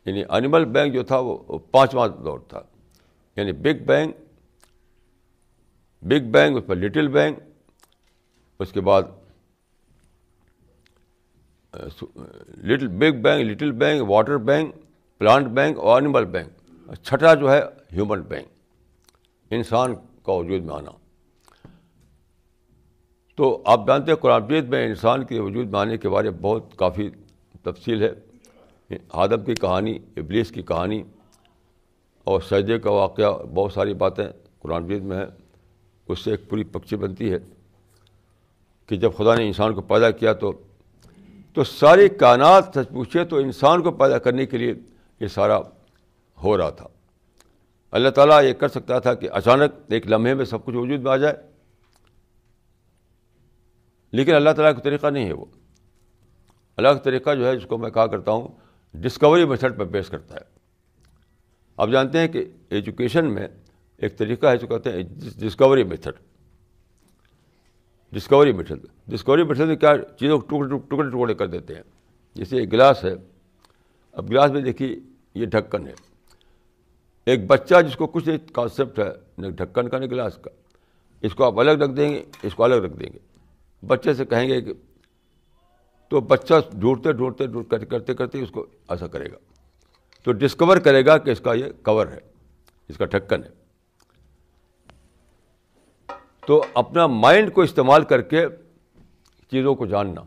یعنی اینیمل بینک جو تھا وہ 5واں دور تھا. یعنی بگ بینگ، اس پر لٹل بینگ، اس کے بعد big bang, little bang, water bang, plant bang اور اینیمل بینگ. چھٹا جو ہے ہیومن بینگ، انسان کا وجود میں آنا. تو آپ جانتے ہیں قرآن مجید میں انسان کے وجود میں آنے کے بارے میں بہت کافی تفصیل ہے. آدم کی کہانی، ابلیس کی کہانی اور سجدے کا واقعہ، بہت ساری باتیں قرآن مجید میں ہیں. اس سے ایک پوری پکچر بنتی ہے کہ جب خدا نے انسان کو پیدا کیا تو ساری کائنات سچ پوچھے تو انسان کو پیدا کرنے کے لیے یہ سارا ہو رہا تھا. اللہ تعالیٰ یہ کر سکتا تھا کہ اچانک ایک لمحے میں سب کچھ وجود میں آ جائے، لیکن اللہ تعالیٰ کا طریقہ نہیں ہے وہ. اللہ کا طریقہ جو ہے، جس کو میں کہا کرتا ہوں، ڈسکوری میتھڈ پر بیس کرتا ہے. آپ جانتے ہیں کہ ایجوکیشن میں ایک طریقہ ہے جو کہتے ہیں ڈسکوری میتھڈ. ڈسکوری میتھڈ میں کیا چیزوں کو ٹکڑے ٹکڑے کر دیتے ہیں. جیسے ایک گلاس ہے، اب گلاس میں دیکھیے یہ ڈھکن ہے. ایک بچہ جس کو کچھ کانسیپٹ ہے نہ ڈھکن کا نہ گلاس کا، اس کو آپ الگ رکھ دیں گے، اس کو الگ رکھ دیں گے. بچے سے کہیں گے کہ، تو بچہ ڈھونڈتے کرتے اس کو ایسا کرے گا تو ڈسکور کرے گا کہ اس کا یہ کور ہے، اس کا ڈھکن ہے. تو اپنا مائنڈ کو استعمال کر کے چیزوں کو جاننا.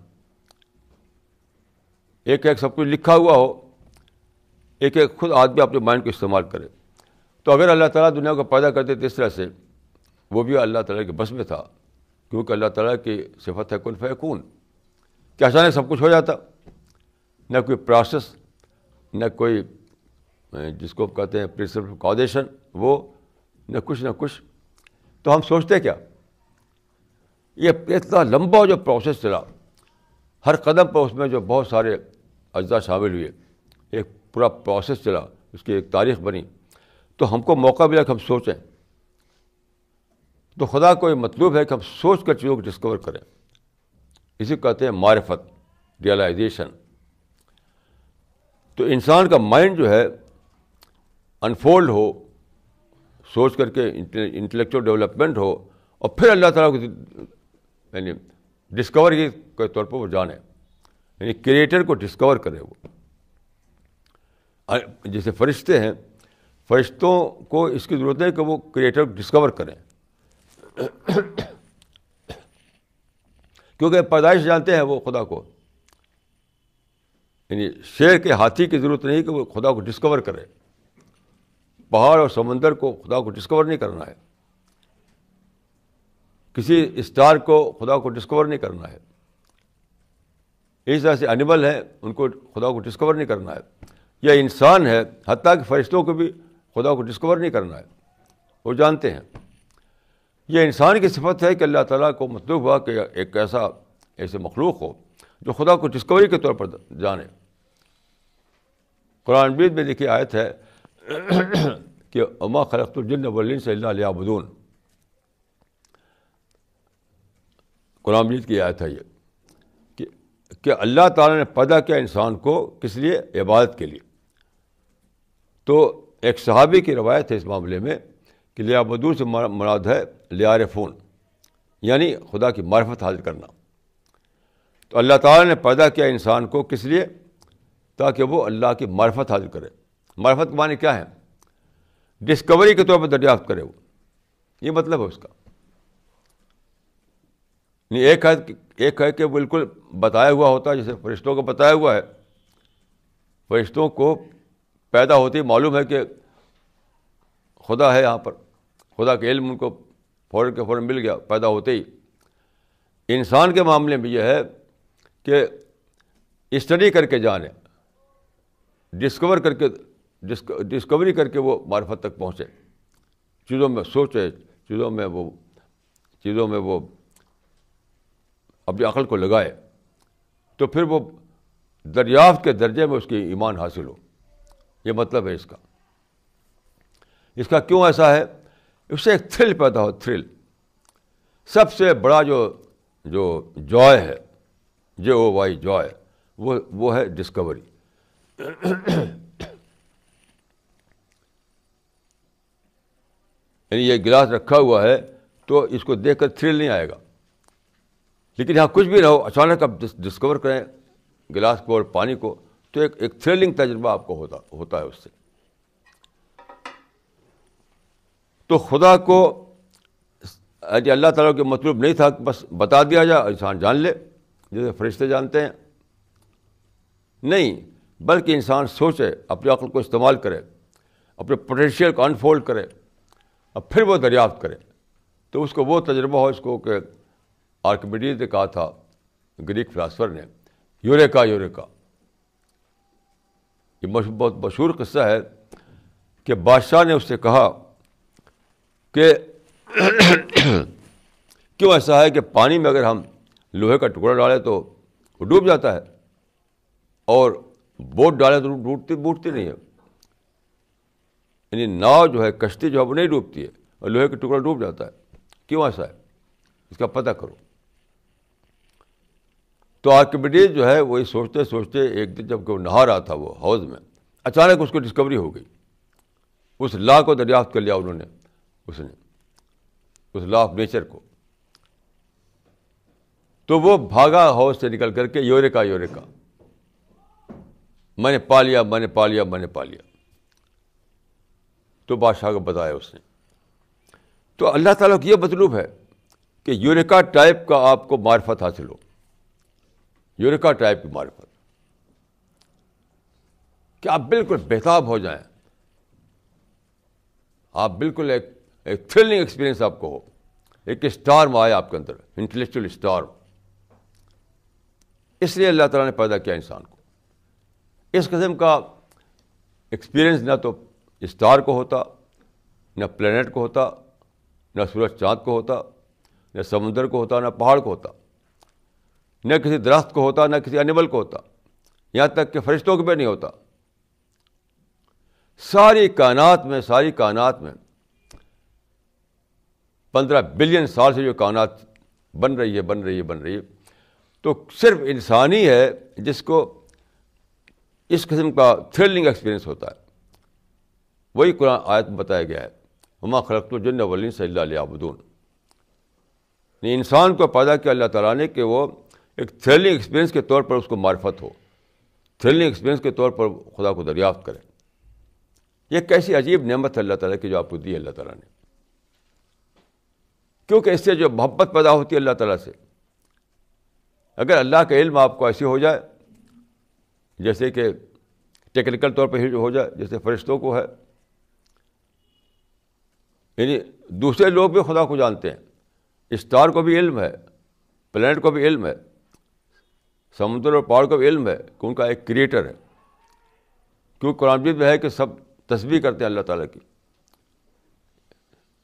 ایک سب کچھ لکھا ہوا ہو ایک ایک خود آدمی اپنے مائنڈ کو استعمال کرے. تو اگر اللہ تعالیٰ دنیا کو پیدا کرتے تھے اس طرح سے, وہ بھی اللہ تعالیٰ کے بس میں تھا, کیونکہ اللہ تعالیٰ کی صفت ہے کن فیکون, کہ اچانک سب کچھ ہو جاتا, نہ کوئی پروسیس, نہ کوئی جس کو کہتے ہیں پرنسپل آف کازیشن, وہ نہ کچھ. تو ہم سوچتے کیا, یہ اتنا لمبا جو پروسیس چلا, ہر قدم پر اس میں جو بہت سارے اجزاء شامل ہوئے, ایک پورا پروسیس چلا, اس کی ایک تاریخ بنی, تو ہم کو موقع ملا کہ ہم سوچیں. تو خدا کو یہ مطلوب ہے کہ ہم سوچ کر چیزوں کو ڈسکور کریں. اسی کو کہتے ہیں معرفت, ریئلائزیشن. تو انسان کا مائنڈ جو ہے انفولڈ ہو, سوچ کر کے انٹلیکچوئل ڈیولپمنٹ ہو, اور پھر اللہ تعالیٰ کو یعنی ڈسکوری کے طور پر وہ جانے, یعنی کریٹر کو ڈسکور کرے. وہ جیسے فرشتے ہیں, فرشتوں کو اس کی ضرورت ہے کہ وہ کریٹر کو ڈسکور کریں, کیونکہ پیدائش جانتے ہیں وہ خدا کو. یعنی شیر کے ہاتھی کی ضرورت نہیں کہ وہ خدا کو ڈسکور کرے, پہاڑ اور سمندر کو خدا کو ڈسکور نہیں کرنا ہے, کسی اسٹار کو خدا کو ڈسکور نہیں کرنا ہے. اس طرح سے اینیمل ہیں, ان کو خدا کو ڈسکور نہیں کرنا ہے. یا انسان ہے, حتیٰ کہ فرشتوں کو بھی خدا کو ڈسکور نہیں کرنا ہے, وہ جانتے ہیں. یہ انسان کی صفت ہے کہ اللہ تعالیٰ کو مطلوب ہوا کہ ایک ایسے مخلوق ہو جو خدا کو ڈسکوری کے طور پر جانے. قرآن مجید میں دیکھیے آیت ہے کہ وما خلقت الجن والانس الا لیعبدون. قرآن مجید کی آیت ہے یہ کہ اللہ تعالیٰ نے پیدا کیا انسان کو کس لیے؟ عبادت کے لیے. تو ایک صحابی کی روایت ہے اس معاملے میں کہ لیعبدون سے مراد ہے لیعرفون, یعنی خدا کی معرفت حاصل کرنا. تو اللہ تعالیٰ نے پیدا کیا انسان کو کس لیے؟ تاکہ وہ اللہ کی معرفت حاصل کرے. معرفت کے معنی کیا ہے؟ ڈسکوری کے طور پر دریافت کرے. وہ یہ مطلب ہے اس کا. ایک ہے کہ بالکل بتایا ہوا ہوتا ہے, جیسے فرشتوں کو بتایا ہوا ہے. فرشتوں کو پیدا ہوتی معلوم ہے کہ خدا ہے یہاں پر, خدا کا علم ان کو فوراً کے فوراً مل گیا پیدا ہوتے ہی. انسان کے معاملے میں یہ ہے کہ اسٹڈی کر کے جانے, ڈسکوری کر کے وہ معرفت تک پہنچے, چیزوں میں سوچے, چیزوں میں وہ اپنی عقل کو لگائے, تو پھر وہ دریافت کے درجے میں اس کی ایمان حاصل ہو. یہ مطلب ہے اس کا. اس کا کیوں ایسا ہے؟ اس سے ایک تھرل پیدا ہو. تھرل سب سے بڑا جو جوائے ہے, JOY جوائے, وہ ہے ڈسکوری. یعنی یہ گلاس رکھا ہوا ہے تو اس کو دیکھ کر تھرل نہیں آئے گا, لیکن یہاں کچھ بھی نہ ہو, اچانک آپ ڈسکور کریں گلاس کو اور پانی کو, تو ایک تھرلنگ تجربہ آپ کو ہوتا ہے اس سے. تو خدا کو اللہ تعالیٰ کے مطلوب نہیں تھا کہ بس بتا دیا جائے انسان جان لے جیسے فرشتے جانتے ہیں. نہیں, بلکہ انسان سوچے, اپنی عقل کو استعمال کرے, اپنے پوٹینشیل کو انفولڈ کرے, اور پھر وہ دریافت کرے. تو اس کو وہ تجربہ ہو, اس کو کہ آرکمیڈیز نے کہا تھا, گریک فلاسفر نے, یوریکا. یہ بہت مشہور قصہ ہے کہ بادشاہ نے اس سے کہا کہ کیوں ایسا ہے کہ پانی میں اگر ہم لوہے کا ٹکڑا ڈالیں تو وہ ڈوب جاتا ہے, اور بوٹ ڈالیں تو ڈوبتی نہیں ہے. یعنی ناؤ جو ہے, کشتی جو ہے وہ نہیں ڈوبتی ہے, اور لوہے کا ٹکڑا ڈوب جاتا ہے. کیوں ایسا ہے؟ اس کا پتہ کرو. تو آرکمیڈیز جو ہے وہی سوچتے سوچتے ایک دن جب کہ وہ نہا رہا تھا وہ حوض میں, اچانک اس کو ڈسکوری ہو گئی. اس لا کو دریافت کر لیا انہوں نے, اس لا آف نیچر کو. تو وہ بھاگا حوض سے نکل کر کے, یوریکا, میں نے پا لیا. تو بادشاہ کو بتایا اس نے. تو اللہ تعالیٰ کو یہ مطلوب ہے کہ یوریکا ٹائپ کا آپ کو معرفت حاصل ہو, یوریکا ٹائپ کی معرفت, کہ آپ بالکل بےتاب ہو جائیں, آپ بالکل ایک تھرلنگ ایکسپیرئنس آپ کو ہو, ایک اسٹارم آئے آپ کے اندر, انٹلیکچوئل اسٹارم. اس لیے اللہ تعالیٰ نے پیدا کیا انسان کو. اس قسم کا ایکسپیرئنس نہ تو اسٹار کو ہوتا, نہ پلینٹ کو ہوتا, نہ سورج چاند کو ہوتا, نہ سمندر کو ہوتا, نہ پہاڑ کو ہوتا, نہ کسی درخت کو ہوتا, نہ کسی اینیمل کو ہوتا, یہاں تک کہ فرشتوں کو بھی نہیں ہوتا. ساری کائنات میں 15 بلین سال سے جو کائنات بن رہی ہے, تو صرف انسان ہی ہے جس کو اس قسم کا تھرلنگ ایکسپیرئنس ہوتا ہے. وہی قرآن آیت میں بتایا گیا ہے, وما خلقت الجن والانس الا لیعبدون. انسان کو پیدا کیا اللہ تعالیٰ نے کہ وہ ایک تھرلنگ ایکسپیرئنس کے طور پر اس کو معرفت ہو, تھرلنگ ایکسپیرئنس کے طور پر خدا کو دریافت کرے. یہ کیسی عجیب نعمت ہے اللہ تعالیٰ کی جو آپ کو دی ہے اللہ تعالیٰ نے, کیونکہ اس سے جو محبت پیدا ہوتی ہے اللہ تعالیٰ سے. اگر اللہ کا علم آپ کو ایسے ہو جائے جیسے کہ ٹیکنیکل طور پہ ہو جائے جیسے فرشتوں کو ہے, یعنی دوسرے لوگ بھی خدا کو جانتے ہیں, اسٹار کو بھی علم ہے, پلینٹ کو بھی علم ہے, سمندر اور پہاڑ کو بھی علم ہے کہ ان کا ایک کریٹر ہے. کیونکہ قرآن مجید میں ہے کہ سب تسبیح کرتے ہیں اللہ تعالیٰ کی,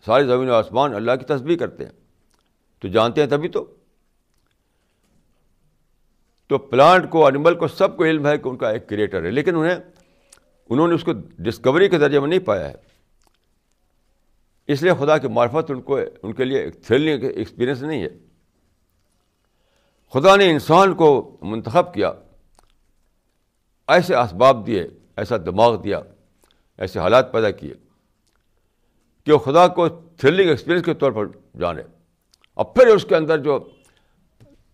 ساری زمین و آسمان اللہ کی تسبیح کرتے ہیں, تو جانتے ہیں تبھی تو پلانٹ کو, اینیمل کو, سب کو علم ہے کہ ان کا ایک کریٹر ہے, لیکن انہوں نے اس کو ڈسکوری کے درجے میں نہیں پایا ہے. اس لیے خدا کی معرفت ان کے لیے ایک تھرلنگ ایکسپیرئنس نہیں ہے. خدا نے انسان کو منتخب کیا, ایسے اسباب دیے, ایسا دماغ دیا, ایسے حالات پیدا کیے کہ وہ خدا کو تھرلنگ ایکسپیرئنس کے طور پر جانے, اور پھر اس کے اندر جو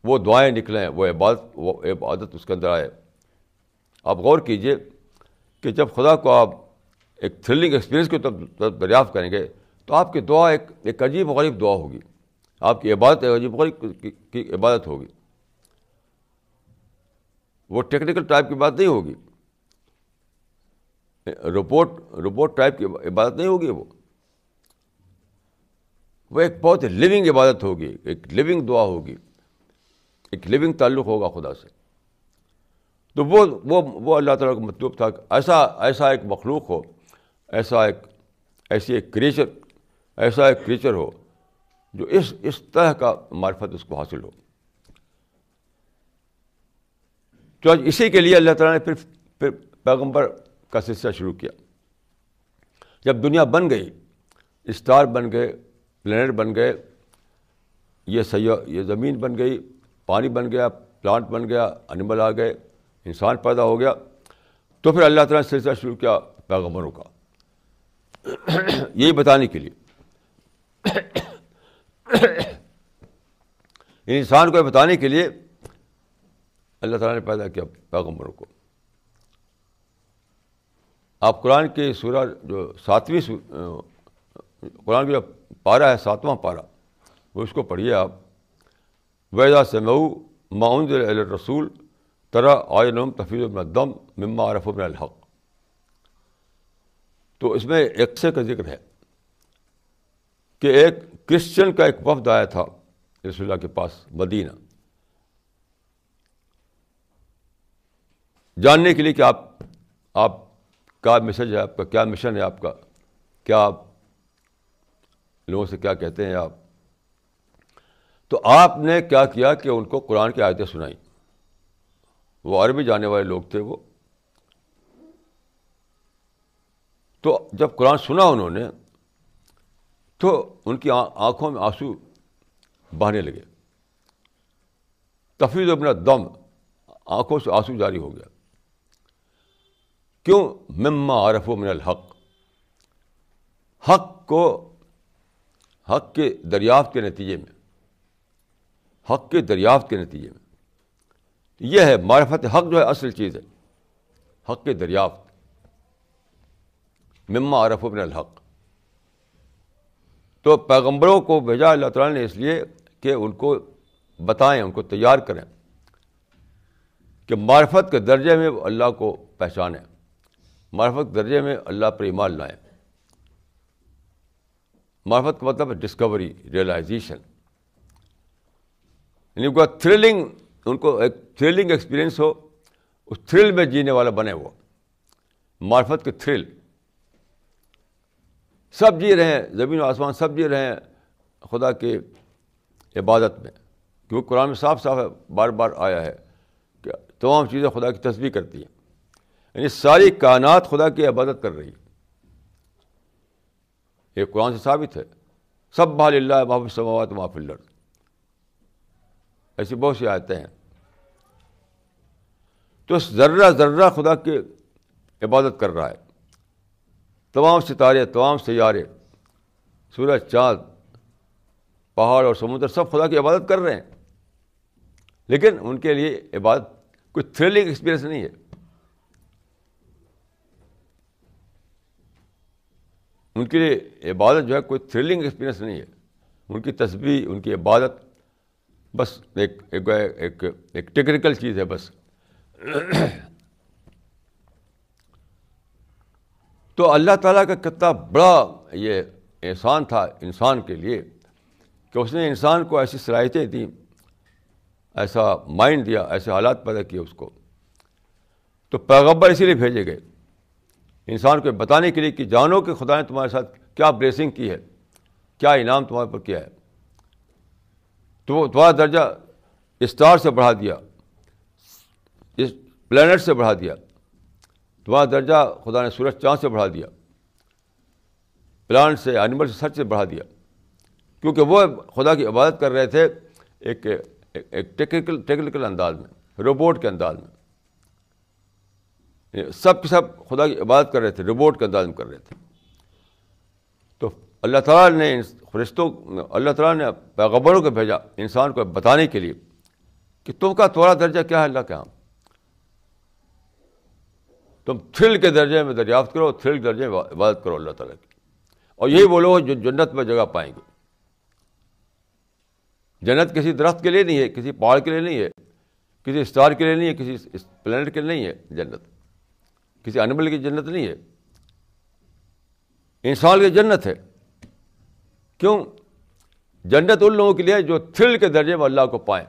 وہ دعائیں نکلیں, وہ عبادت اس کے اندر آئے. آپ غور کیجئے کہ جب خدا کو آپ ایک تھرلنگ ایکسپیرئنس کے طور دریافت کریں گے تو آپ کی دعا ایک عجیب و غریب دعا ہوگی, آپ کی عبادت ایک عجیب و غریب کی عبادت ہوگی. وہ ٹیکنیکل ٹائپ کی بات نہیں ہوگی, روبوٹ ٹائپ کی عبادت نہیں ہوگی, وہ ایک بہت لیونگ عبادت ہوگی, ایک لیونگ دعا ہوگی, ایک لیونگ تعلق ہوگا خدا سے. تو وہ اللہ تعالیٰ کو مطلوب تھا کہ ایسا ایک مخلوق ہو, ایسا ایک کریچر ہو جو اس طرح کا معرفت اس کو حاصل ہو. تو آج اسی کے لیے اللہ تعالیٰ نے پھر پیغمبر کا سلسلہ شروع کیا. جب دنیا بن گئی, اسٹار بن گئے, پلینٹ بن گئے, یہ زمین بن گئی, پانی بن گیا, پلانٹ بن گیا, اینیمل آ گئے, انسان پیدا ہو گیا, تو پھر اللہ تعالیٰ نے سلسلہ شروع کیا پیغمبروں کا, یہی بتانے کے لیے, انسان کو بتانے کے لیے اللہ تعالیٰ نے پیدا کیا پیغمبروں کو. آپ قرآن کی سورہ جو 7ویں قرآن کی جو پارہ ہے 7واں پارہ, وہ اس کو پڑھیے آپ. وَإِذَا سَمِعُوا مَا أُنزِلَ إِلَى الرَّسُولِ تَرَىٰ أَعْيُنَهُمْ تَفِيضُ مِنَ الدَّمْعِ مِمَّا عَرَفُوا مِنَ الْحَقِّ. تو اس میں ایک قصے کا ذکر ہے کہ ایک کرسچن کا ایک وفد آیا تھا رسول اللہ کے پاس مدینہ, جاننے کے لیے کہ آپ کا میسج ہے, آپ کا کیا مشن ہے, آپ کا کیا, آپ لوگوں سے کیا کہتے ہیں آپ. تو آپ نے کیا کیا کہ ان کو قرآن کی آیتیں سنائیں. وہ عربی جانے والے لوگ تھے وہ. تو جب قرآن سنا انہوں نے تو ان کی آنکھوں میں آنسو بہنے لگے, تفیض من الدم, آنکھوں سے آنسو جاری ہو گیا. کیوں؟ مما عرفوا من الحق, حق کے دریافت کے نتیجے میں, حق کے دریافت کے نتیجے میں. یہ ہے معرفت حق, جو ہے اصل چیز ہے, حق کے دریافت. مما عرفوا من الحق. تو پیغمبروں کو بھیجا اللہ تعالیٰ نے اس لیے کہ ان کو بتائیں, ان کو تیار کریں کہ معرفت کے درجے میں وہ اللہ کو پہچانیں, معرفت درجے میں اللہ پر ایمان لائیں. معرفت کا مطلب ہے ڈسکوری, ریئلائزیشن. یعنی ان کو ایک تھرلنگ ایکسپیرئنس ہو, اس تھرل میں جینے والا بنے وہ. معرفت کے تھرل سب جی رہے ہیں, زمین و آسمان سب جی رہے ہیں خدا کی عبادت میں, کیونکہ قرآن میں صاف صاف ہے, بار بار آیا ہے کہ تمام چیزیں خدا کی تسبیح کرتی ہیں. یعنی ساری کائنات خدا کی عبادت کر رہی ہے. یہ قرآن سے ثابت ہے. سبح للہ ما فی السماوات و ما فی الارض, ایسی بہت سی آیتیں ہیں. تو ذرہ ذرہ خدا کی عبادت کر رہا ہے. تمام ستارے, تمام سیارے, سورج, چاند, پہاڑ اور سمندر سب خدا کی عبادت کر رہے ہیں, لیکن ان کے لیے عبادت کوئی تھرلنگ ایکسپیرئنس نہیں ہے. ان کے لیے عبادت جو ہے کوئی تھرلنگ ایکسپیرئنس نہیں ہے. ان کی تسبیح, ان کی عبادت بس ایک ٹیکنیکل چیز ہے بس. تو اللہ تعالیٰ کا کتنا بڑا یہ احسان تھا انسان کے لیے کہ اس نے انسان کو ایسی صلاحیتیں دیں, ایسا مائنڈ دیا, ایسے حالات پیدا کیے اس کو. تو پیغمبر اسی لیے بھیجے گئے انسان کو بتانے کے لیے کہ جانو کہ خدا نے تمہارے ساتھ کیا بلیسنگ کی ہے, کیا انعام تمہارے پر کیا ہے. تو تمہارا درجہ اسٹار سے بڑھا دیا, اس پلانٹ سے بڑھا دیا. تمہارا درجہ خدا نے سورج چاند سے بڑھا دیا, پلانٹ سے, اینیمل سے, سچ سے بڑھا دیا, کیونکہ وہ خدا کی عبادت کر رہے تھے ایک ٹیکنیکل انداز میں, روبوٹ کے انداز میں. سب کے سب خدا کی عبادت کر رہے تھے, روبوٹ کے انداز میں کر رہے تھے. تو اللہ تعالیٰ نے اللہ تعالیٰ نے پیغمبروں کو بھیجا انسان کو بتانے کے لیے کہ تمہارا درجہ کیا ہے اللہ کے ہاں. تم تھرل کے درجے میں دریافت کرو, تھرل کے درجے میں عبادت کرو اللہ تعالیٰ کی. اور یہی وہ لوگ جو جنت میں جگہ پائیں گے. جنت کسی درخت کے لیے نہیں ہے, کسی پہاڑ کے لیے نہیں ہے, کسی اسٹار کے لیے نہیں ہے, کسی پلانٹ کے لیے نہیں ہے. جنت کسی اینیمل کی جنت نہیں ہے, انسان کی جنت ہے. کیوں؟ جنت ان لوگوں کے لیے جو تھرل کے درجے میں اللہ کو پائیں,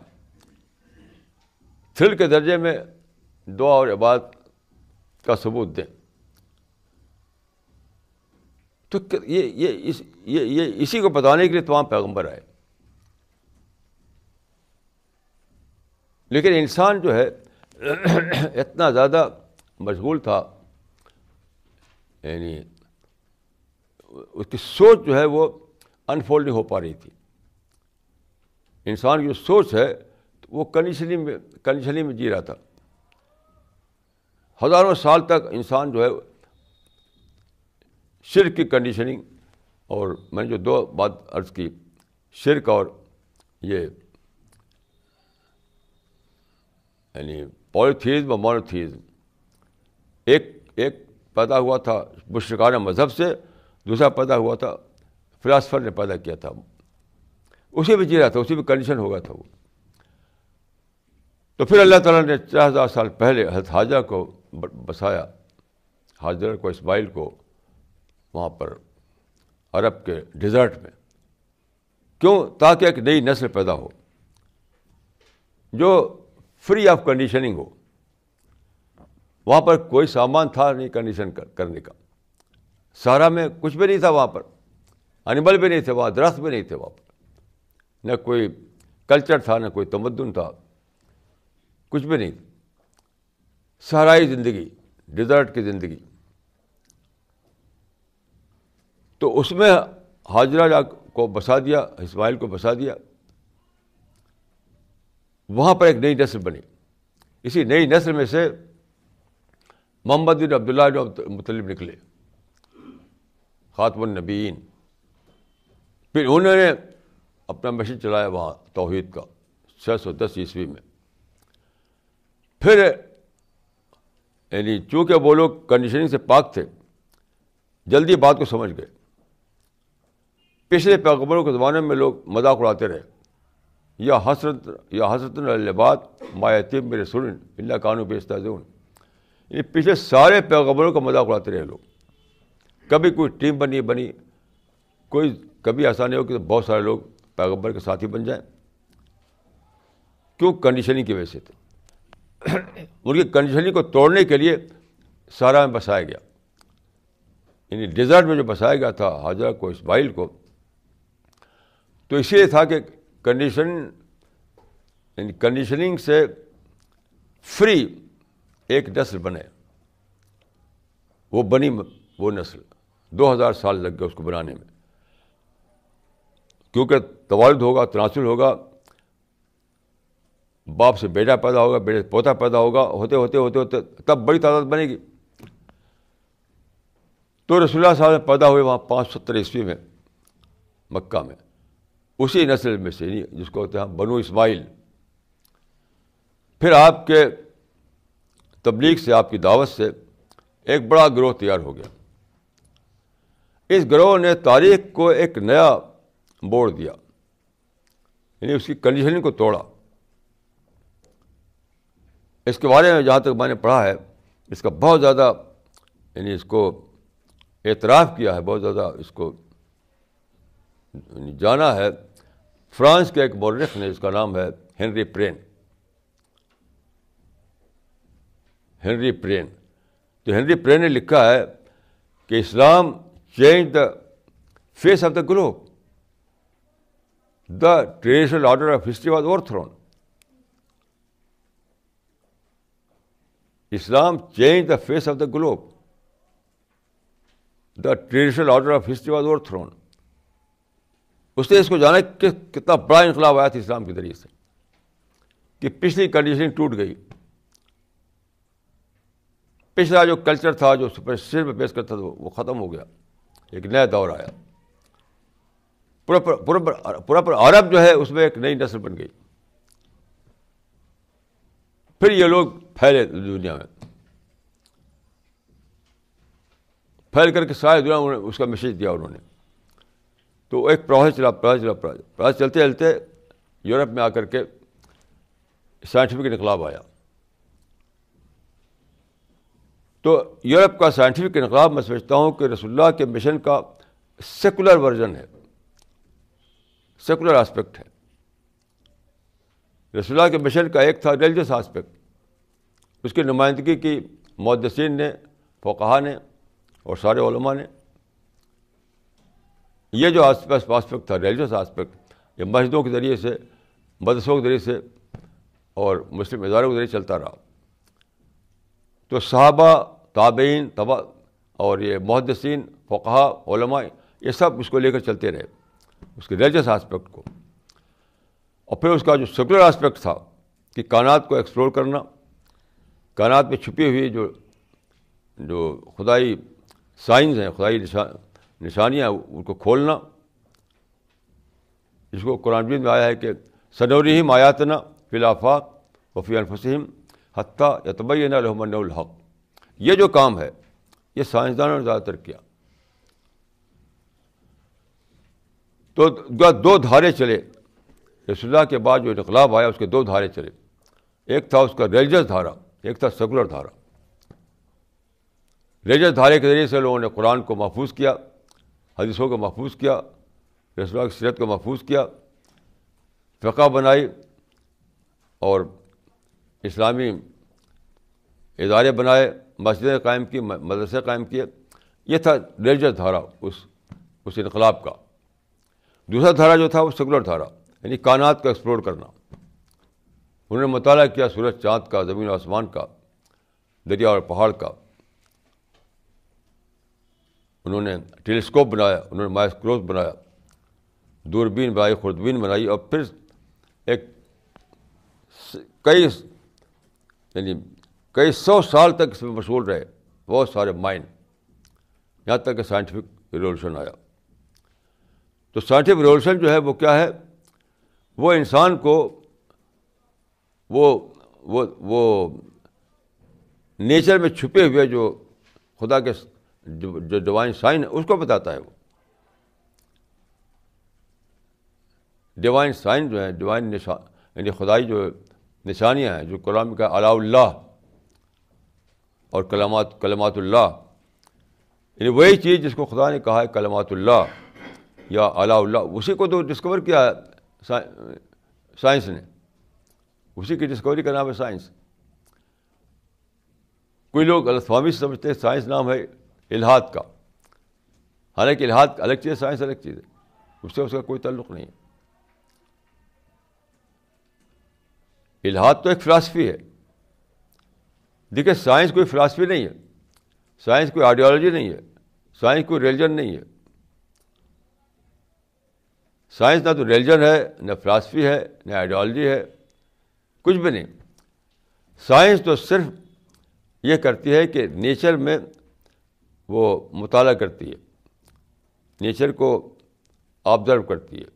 تھرل کے درجے میں دعا اور عبادت کا ثبوت دیں. تو یہ اسی کو بتانے کے لیے تمام پیغمبر آئے. لیکن انسان جو ہے اتنا زیادہ مشغول تھا, یعنی اس کی سوچ جو ہے وہ انفولڈ نہیں ہو پا رہی تھی. انسان کی جو سوچ ہے وہ کنڈیشننگ میں جی رہا تھا. ہزاروں سال تک انسان جو ہے شرک کی کنڈیشننگ, اور میں نے جو دو بات عرض کی, شرک اور یہ یعنی پولیتھیزم اور مونوتھیزم, ایک پیدا ہوا تھا مشرکانہ مذہب سے, دوسرا پیدا ہوا تھا فلاسفر نے پیدا کیا تھا, اسی میں جی رہا تھا, اسی میں کنڈیشن ہو گیا تھا وہ. تو پھر اللہ تعالیٰ نے 4000 سال پہلے حضرت حاجرہ کو بسایا, حاجرہ کو, اسماعیل کو, وہاں پر عرب کے ڈیزرٹ میں. کیوں؟ تاکہ ایک نئی نسل پیدا ہو جو فری آف کنڈیشننگ ہو. وہاں پر کوئی سامان تھا نہیں کنڈیشن کرنے کا. صحرا میں کچھ بھی نہیں تھا, وہاں پر اینیمل بھی نہیں تھے, وہاں درخت بھی نہیں تھے, وہاں پر نہ کوئی کلچر تھا, نہ کوئی تمدن تھا, کچھ بھی نہیں. صحرائی زندگی, ڈیزرٹ کی زندگی. تو اس میں حاجرہ کو بسا دیا, اسماعیل کو بسا دیا. وہاں پر ایک نئی نسل بنی. اسی نئی نسل میں سے محمد بن عبداللہ بن عبد المطلب نکلے, خاتم النبیین. پھر انہوں نے اپنا مشن چلایا وہاں توحید کا 610 عیسوی میں. پھر یعنی چونکہ وہ لوگ کنڈیشننگ سے پاک تھے, جلدی بات کو سمجھ گئے. پچھلے پیغمبروں کے زمانے میں لوگ مذاق اڑاتے رہے, یا حسرت العباد ما یتیم برسول اللہ کانوا بیستہزئون. یہ پچھلے سارے پیغمبروں کا مذاق اڑاتے رہے لوگ. کبھی کوئی ٹیم بنی, کوئی کبھی ایسا نہیں ہو کہ بہت سارے لوگ پیغمبر کے ساتھی بن جائیں. کیوں؟ کنڈیشننگ کی وجہ سے تھے. ان کی کنڈیشننگ کو توڑنے کے لیے سارا میں بسایا گیا, یعنی ڈیزرٹ میں جو بسایا گیا تھا حاجرہ کو, اسماعیل کو, تو اسی لیے تھا کہ کنڈیشننگ سے فری ایک نسل بنے. وہ بنی وہ نسل 2000 سال لگ گئے اس کو بنانے میں, کیونکہ توالد ہوگا, تناسل ہوگا, باپ سے بیٹا پیدا ہوگا, بیٹے سے پوتا پیدا ہوگا, ہوتے ہوتے ہوتے ہوتے تب بڑی تعداد بنے گی. تو رسول اللہ صلی اللہ علیہ وسلم پیدا ہوئے وہاں 570 عیسوی میں مکہ میں, اسی نسل میں سے جس کو کہتے ہیں بنو اسماعیل. پھر آپ کے تبلیغ سے, آپ کی دعوت سے ایک بڑا گروہ تیار ہو گیا. اس گروہ نے تاریخ کو ایک نیا موڑ دیا, یعنی اس کی کنڈیشننگ کو توڑا. اس کے بارے میں جہاں تک میں نے پڑھا ہے, اس کا بہت زیادہ یعنی اس کو اعتراف کیا ہے, بہت زیادہ اس کو جانا ہے فرانس کے ایک مورخ نے, اس کا نام ہے ہنری پرین. Henri Pirenne. تو ہنری پرین نے لکھا ہے کہ Islam change the face of the globe. The traditional order of history was overthrown. Islam change the face of the globe. The traditional order of history was overthrown. اس نے اس کو جانا کہ کتنا بڑا انقلاب آیا تھا اسلام کے ذریعے سے, کہ پچھلی کنڈیشننگ ٹوٹ گئی. پچھلا جو کلچر تھا, جو سپرسٹیشن پہ بیس کرتا تھا, وہ ختم ہو گیا. ایک نیا دور آیا. پورا پر عرب جو ہے اس میں ایک نئی نسل بن گئی. پھر یہ لوگ پھیلے دنیا میں, پھیل کر کے ساری دنیا میں اس کا میسج دیا انہوں نے. تو ایک پروسیس چلتے چلتے یورپ میں آ کر کے سائنٹیفک انقلاب آیا. تو یورپ کا سائنٹیفک انقلاب میں سمجھتا ہوں کہ رسول اللہ کے مشن کا سیکولر ورژن ہے, سیکولر آسپیکٹ ہے. رسول اللہ کے مشن کا ایک تھا ریلیجس آسپیکٹ. اس کی نمائندگی کی محدثین نے, فقہا نے اور سارے علماء نے. یہ جو آسپیکٹ تھا ریلیجس آسپیکٹ, یہ مسجدوں کے ذریعے سے, مدرسوں کے ذریعے سے اور مسلم اداروں کے ذریعے چلتا رہا. تو صحابہ, تابعین, اور یہ محدثین, فقہا, علماء, یہ سب اس کو لے کر چلتے رہے, اس کے ریلیجس آسپیکٹ کو. اور پھر اس کا جو سیکولر آسپیکٹ تھا کہ کائنات کو ایکسپلور کرنا, کائنات میں چھپی ہوئی جو خدائی سائنز ہیں, خدائی نشانیاں, ان کو کھولنا. جس کو قرآن مجید میں آیا ہے کہ سنوریہم آیاتنا فی الآفاق وفی انفسہم حتیٰ یتبین لہم انہ الحق. یہ جو کام ہے یہ سائنسدانوں نے زیادہ تر کیا. تو دو دھارے چلے. رسول اللہ کے بعد جو انقلاب آیا اس کے دو دھارے چلے. ایک تھا اس کا ریلیجس دھارا, ایک تھا سیکولر دھارا. ریلیجس دھارے کے ذریعے سے لوگوں نے قرآن کو محفوظ کیا, حدیثوں کو محفوظ کیا, رسول اللہ کی سیرت کو محفوظ کیا, فقہ بنائی اور اسلامی ادارے بنائے, مسجدیں قائم کی, مدرسے قائم کیے. یہ تھا ریلیجس دھارا اس انقلاب کا. دوسرا دھارا جو تھا وہ سیکولر دھارا, یعنی کائنات کو ایکسپلور کرنا. انہوں نے مطالعہ کیا سورج چاند کا, زمین و آسمان کا, دریا اور پہاڑ کا. انہوں نے ٹیلیسکوپ بنایا, انہوں نے مائکروسکوپ بنایا, دوربین بنائی, خوردبین بنائی, اور پھر ایک کئی سو سال تک اس میں مشغول رہے بہت سارے مائنڈ, یہاں تک کہ سائنٹیفک ریولیوشن آیا. تو سائنٹیفک ریولیوشن جو ہے وہ کیا ہے, وہ انسان کو وہ نیچر میں چھپے ہوئے جو خدا کے جو ڈیوائن سائن ہے اس کو بتاتا ہے. وہ ڈیوائن سائن جو ہے, ڈیوائن یعنی خدائی جو نشانیاں ہیں, جو قرآن کا علاء اللہ, اور کلمات اللہ، یعنی وہی چیز جس کو خدا نے کہا ہے کلمات اللہ یا اعلیٰ اللہ، اسی کو تو ڈسکور کیا ہے سائنس نے، اسی کی ڈسکوری کا نام ہے سائنس. کوئی لوگ غلط فہمی سے سمجھتے ہیں سائنس نام ہے الحاد کا، حالانکہ الحاد الگ چیز ہے، سائنس الگ چیز ہے، اس سے اس کا کوئی تعلق نہیں ہے. الحاد تو ایک فلاسفی ہے. دیکھیے سائنس کوئی فلاسفی نہیں ہے، سائنس کوئی آئیڈیالوجی نہیں ہے، سائنس کوئی ریلیجن نہیں ہے. سائنس نہ تو ریلیجن ہے، نہ فلاسفی ہے، نہ آئیڈیالوجی ہے، کچھ بھی نہیں. سائنس تو صرف یہ کرتی ہے کہ نیچر میں وہ مطالعہ کرتی ہے، نیچر کو آبزرو کرتی ہے،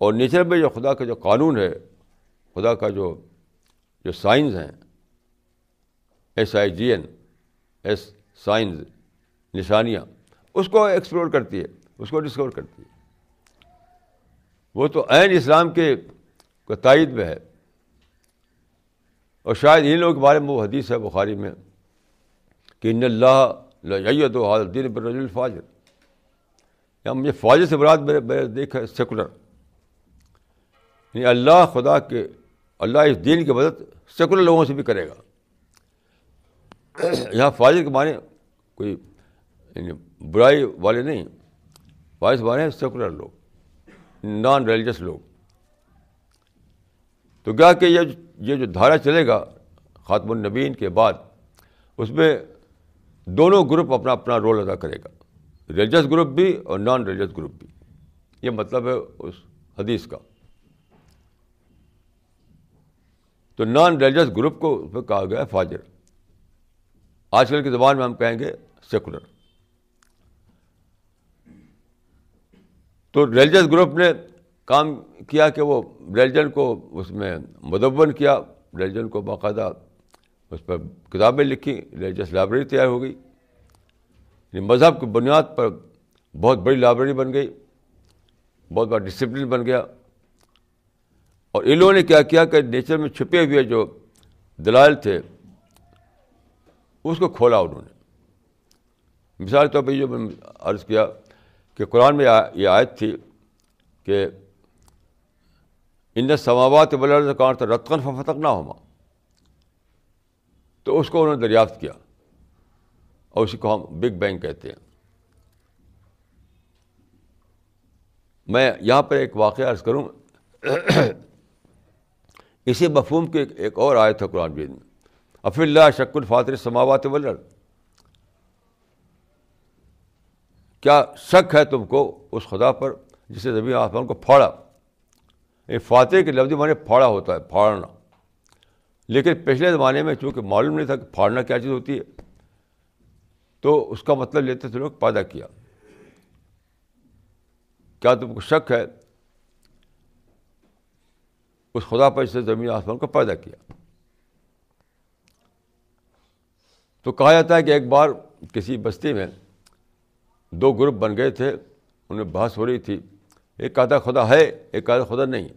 اور نیچر میں جو خدا کا جو قانون ہے، خدا کا جو سائنس ہیں، SIGN، سائنس نشانیاں، اس کو ایکسپلور کرتی ہے، اس کو ڈسکور کرتی ہے. وہ تو عین اسلام کے تائید میں ہے. اور شاید ان لوگوں کے بارے میں وہ حدیث ہے بخاری میں کہ ان اللہ لَیَأْیَدُ هَذَا الدِّینَ بِالرَّجُلِ الْفَاجِرِ. یا مجھے فاجر سے مراد میرے دیکھ ہے سیکولر، یعنی اللہ اس دین کی مدد سیکولر لوگوں سے بھی کرے گا. یہاں فاجر کے معنی کوئی یعنی برائی والے نہیں، فاجر کے معنی سیکولر لوگ، نان ریلیجس لوگ. تو کیا کہ یہ جو دھارا چلے گا خاتم النبیین کے بعد، اس میں دونوں گروپ اپنا اپنا رول ادا کرے گا، ریلیجس گروپ بھی اور نان ریلیجس گروپ بھی. یہ مطلب ہے اس حدیث کا. تو نان ریلیجس گروپ کو اس میں کہا گیا ہے فاجر. آج کل کے زبان میں ہم کہیں گے سیکولر. تو ریلیجس گروپ نے کام کیا کہ وہ ریلیجن کو اس میں مدون کیا، ریلیجن کو باقاعدہ اس پر کتابیں لکھی، ریلیجس لائبریری تیار ہو گئی. مذہب کی بنیاد پر بہت بڑی لائبریری بن گئی، بہت بڑا ڈسپلن بن گیا. اور ان لوگوں نے کیا کیا کہ نیچر میں چھپے ہوئے جو دلائل تھے اس کو کھولا انہوں نے. مثال کے طور پہ جو میں عرض کیا کہ قرآن میں یہ آیت تھی کہ ان السماوات والارض کانتا رتقا ففتقناہما، تو اس کو انہوں نے دریافت کیا، اور اسی کو ہم بگ بینگ کہتے ہیں. میں یہاں پر ایک واقعہ عرض کروں. اسی مفہوم کی ایک اور آیت ہے قرآن مجید میں، افی اللہ شک فاطر السماوات والارض. کیا شک ہے تم کو اس خدا پر جس نے زمین آسمان کو پھاڑا؟ یہ فاتح کے لفظی معنی پھاڑا ہوتا ہے، پھاڑنا. لیکن پچھلے زمانے میں چونکہ معلوم نہیں تھا کہ پھاڑنا کیا چیز ہوتی ہے، تو اس کا مطلب لیتے تھے لوگ پیدا کیا. کیا تم کو شک ہے اس خدا پر جس نے زمین آسمان کو پیدا کیا؟ تو کہا جاتا ہے کہ ایک بار کسی بستی میں دو گروپ بن گئے تھے، انہیں بحث ہو رہی تھی. ایک کہتا خدا ہے، ایک کہتا خدا نہیں.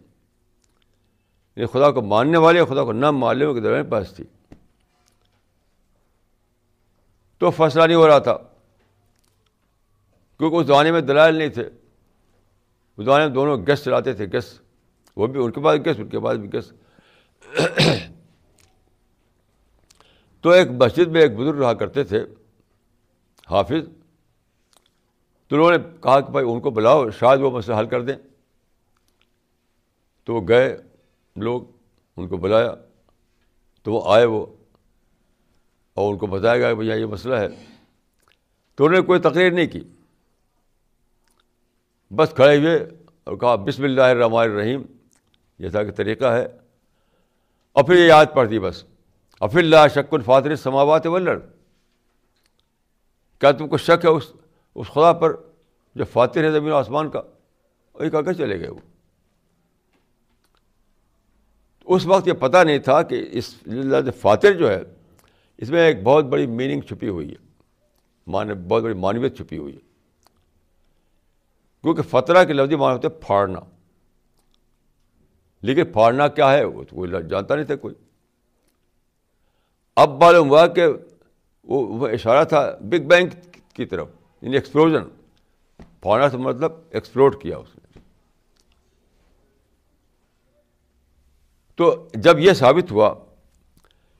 یہ خدا کو ماننے والے اور خدا کو نہ ماننے والے کے درمیان بحث تھی. تو فیصلہ نہیں ہو رہا تھا کیونکہ اس زمانے میں دلائل نہیں تھے. اس زمانے میں دونوں گیس چلاتے تھے، گیس، وہ بھی ان کے پاس گیس، ان کے پاس بھی گیس. تو ایک مسجد میں ایک بزرگ رہا کرتے تھے، حافظ. تو انہوں نے کہا کہ بھائی ان کو بلاؤ، شاید وہ مسئلہ حل کر دیں. تو وہ گئے لوگ، ان کو بلایا تو وہ آئے، وہ اور ان کو بتایا گیا کہ بھیا یہ مسئلہ ہے. تو انہوں نے کوئی تقریر نہیں کی، بس کھڑے ہوئے اور کہا بسم اللہ الرحمن الرحیم، جیسا کہ طریقہ ہے، اور پھر یہ یاد پڑھ دی بس، افی اللہ شک فاطر السماوات والارض. کیا تم کو شک ہے اس خدا پر جو فاتر ہے زمین و آسمان کا؟ وہی کہہ کر چلے گئے وہ. اس وقت یہ پتہ نہیں تھا کہ اس لفظ فاتر جو ہے اس میں ایک بہت بڑی میننگ چھپی ہوئی ہے، بہت بڑی معنویت چھپی ہوئی ہے. کیونکہ فطرہ کے لفظی معنی ہوتے ہے پھاڑنا، لیکن پھاڑنا کیا ہے وہ تو کوئی جانتا نہیں تھا کوئی. اب معلوم ہوا کہ وہ اشارہ تھا بگ بینگ کی طرف، یعنی ایکسپلوژن. فونا سے مطلب ایکسپلوڈ کیا اس نے. تو جب یہ ثابت ہوا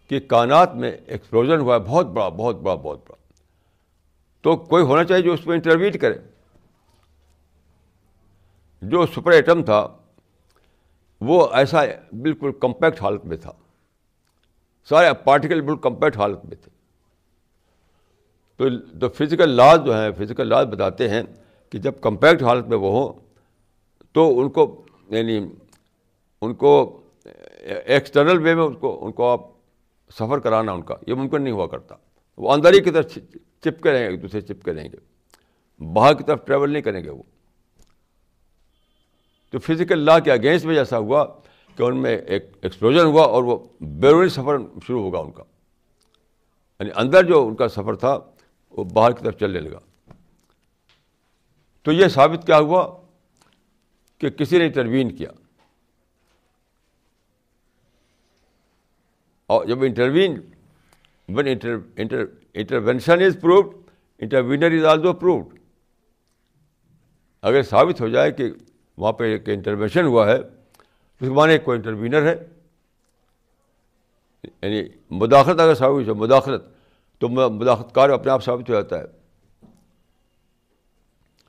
کہ کائنات میں ایکسپلوژن ہوا ہے بہت بڑا بہت بڑا بہت بڑا، تو کوئی ہونا چاہیے جو اس میں انٹروین کرے. جو سپر ایٹم تھا وہ ایسا بالکل کمپیکٹ حالت میں تھا، سارے پارٹیکل بالکل کمپیکٹ حالت میں تھے. تو فزیکل لاز جو ہیں، فزیکل لاز بتاتے ہیں کہ جب کمپیکٹ حالت میں وہ ہوں تو ان کو یعنی ان کو ایکسٹرنل وے میں ان کو آپ سفر کرانا ان کا یہ ممکن نہیں ہوا کرتا. وہ اندر ہی کی طرف چپکے رہیں گے، ایک دوسرے چپکے رہیں گے، باہر کی طرف ٹریول نہیں کریں گے وہ. تو فزیکل لا کے اگینسٹ میں ایسا ہوا کہ ان میں ایک ایکسپلوژن ہوا اور وہ بیرونی سفر شروع ہوگا ان کا، یعنی اندر جو ان کا سفر تھا وہ باہر کی طرف چلنے لگا. تو یہ ثابت کیا ہوا کہ کسی نے انٹروین کیا. اور جب intervention is proved, intervener is also proved. اگر ثابت ہو جائے کہ وہاں پہ ایک انٹروینشن ہوا ہے اس کے معنی کوئی انٹروینر ہے، یعنی مداخلت اگر ثابت ہو مداخلت تو مداخلت کار اپنے آپ ثابت ہو جاتا ہے.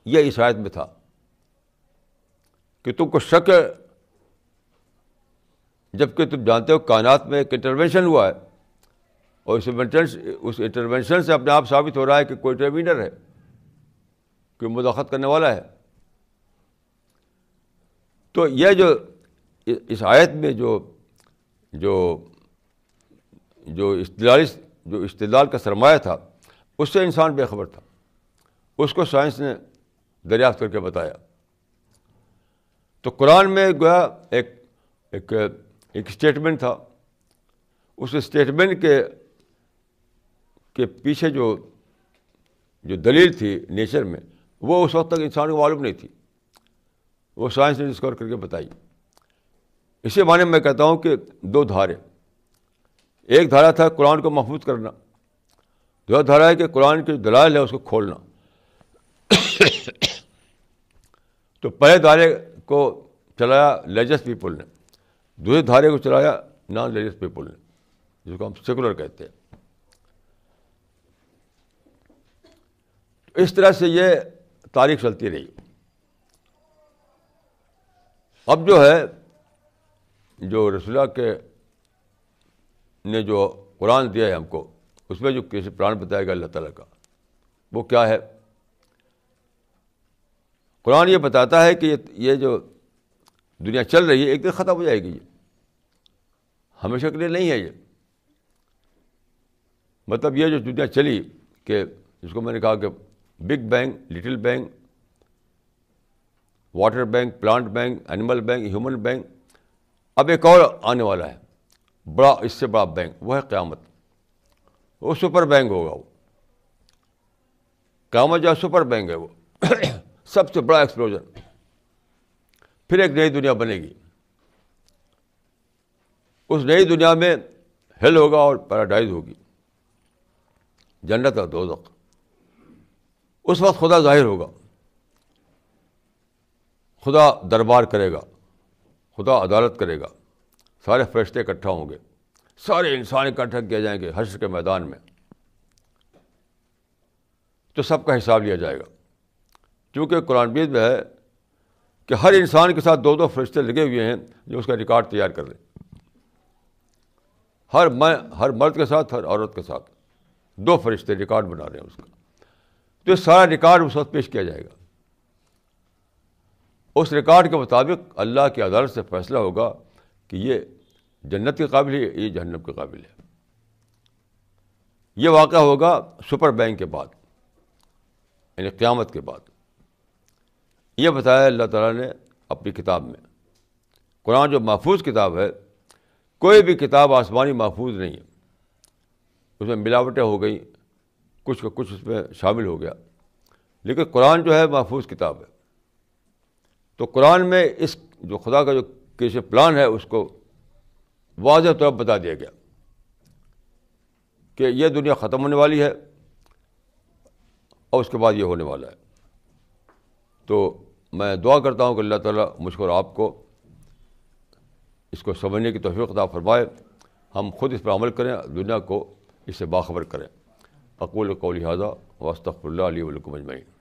یہ اس آیت میں تھا کہ تم کو شک ہے جبکہ تم جانتے ہو کائنات میں ایک انٹروینشن ہوا ہے اور اس انٹروینشن سے اپنے آپ ثابت ہو رہا ہے کہ کوئی انٹروینر ہے، کوئی مداخلت کرنے والا ہے. تو یہ جو اس آیت میں جو استدلال کا سرمایہ تھا اس سے انسان بے خبر تھا. اس کو سائنس نے دریافت کر کے بتایا. تو قرآن میں گویا ایک اسٹیٹمنٹ تھا. اس اسٹیٹمنٹ کے پیچھے جو دلیل تھی نیچر میں وہ اس وقت تک انسان کو معلوم نہیں تھی، وہ سائنس نے ڈسکور کر کے بتائی. اسی معنی میں کہتا ہوں کہ دو دھارے، ایک دھارا تھا قرآن کو محفوظ کرنا، دوسرا دھارا ہے کہ قرآن کے دلائل ہے اس کو کھولنا. تو پہلے دھارے کو چلایا لیجس پیپل نے، دوسرے دھارے کو چلایا نان لیجس پیپل نے، جس کو ہم سیکولر کہتے ہیں. اس طرح سے یہ تاریخ چلتی رہی. اب جو ہے جو رسول اللہ کے نے جو قرآن دیا ہے ہم کو، اس میں جو کیسے پلان بتایا گیا اللہ تعالیٰ کا وہ کیا ہے؟ قرآن یہ بتاتا ہے کہ یہ جو دنیا چل رہی ہے ایک دن ختم ہو جائے گی، یہ ہمیشہ کے لیے نہیں ہے. یہ مطلب یہ جو دنیا چلی کہ جس کو میں نے کہا کہ big bang, little bang, water bank, plant bank, animal bank, human bank, اب ایک اور آنے والا ہے بڑا، اس سے بڑا بینک، وہ ہے قیامت. وہ سپر بینک ہوگا. وہ قیامت جو سپر بینک ہے وہ سب سے بڑا ایکسپلوژن. پھر ایک نئی دنیا بنے گی. اس نئی دنیا میں ہیل ہوگا اور پیراڈائز ہوگی، جنت اور دوزخ. اس وقت خدا ظاہر ہوگا، خدا دربار کرے گا، خدا عدالت کرے گا، سارے فرشتے اکٹھا ہوں گے، سارے انسان اکٹھا کیے جائیں گے حشر کے میدان میں. تو سب کا حساب لیا جائے گا، کیونکہ قرآن مجید میں ہے کہ ہر انسان کے ساتھ دو دو فرشتے لگے ہوئے ہیں جو اس کا ریکارڈ تیار کر رہے ہیں. ہر مرد کے ساتھ، ہر عورت کے ساتھ دو فرشتے ریکارڈ بنا رہے ہیں اس کا. تو سارا ریکارڈ اس وقت پیش کیا جائے گا. اس ریکارڈ کے مطابق اللہ کی عدالت سے فیصلہ ہوگا کہ یہ جنت کے قابل ہے، یہ جہنم کے قابل ہے. یہ واقعہ ہوگا سپر بینک کے بعد، یعنی قیامت کے بعد. یہ بتایا اللہ تعالیٰ نے اپنی کتاب میں. قرآن جو محفوظ کتاب ہے، کوئی بھی کتاب آسمانی محفوظ نہیں ہے. اس میں ملاوٹیں ہو گئی، کچھ کا کچھ اس میں شامل ہو گیا، لیکن قرآن جو ہے محفوظ کتاب ہے. تو قرآن میں اس جو خدا کا جو کیسے پلان ہے اس کو واضح طور پر بتا دیا گیا کہ یہ دنیا ختم ہونے والی ہے اور اس کے بعد یہ ہونے والا ہے. تو میں دعا کرتا ہوں کہ اللہ تعالیٰ مجھ کو اور آپ کو اس کو سمجھنے کی توفیق عطا فرمائے, ہم خود اس پر عمل کریں, دنیا کو اس سے باخبر کریں. اقول قولی ھذا واستغفر اللہ لی ولکم اجمعین.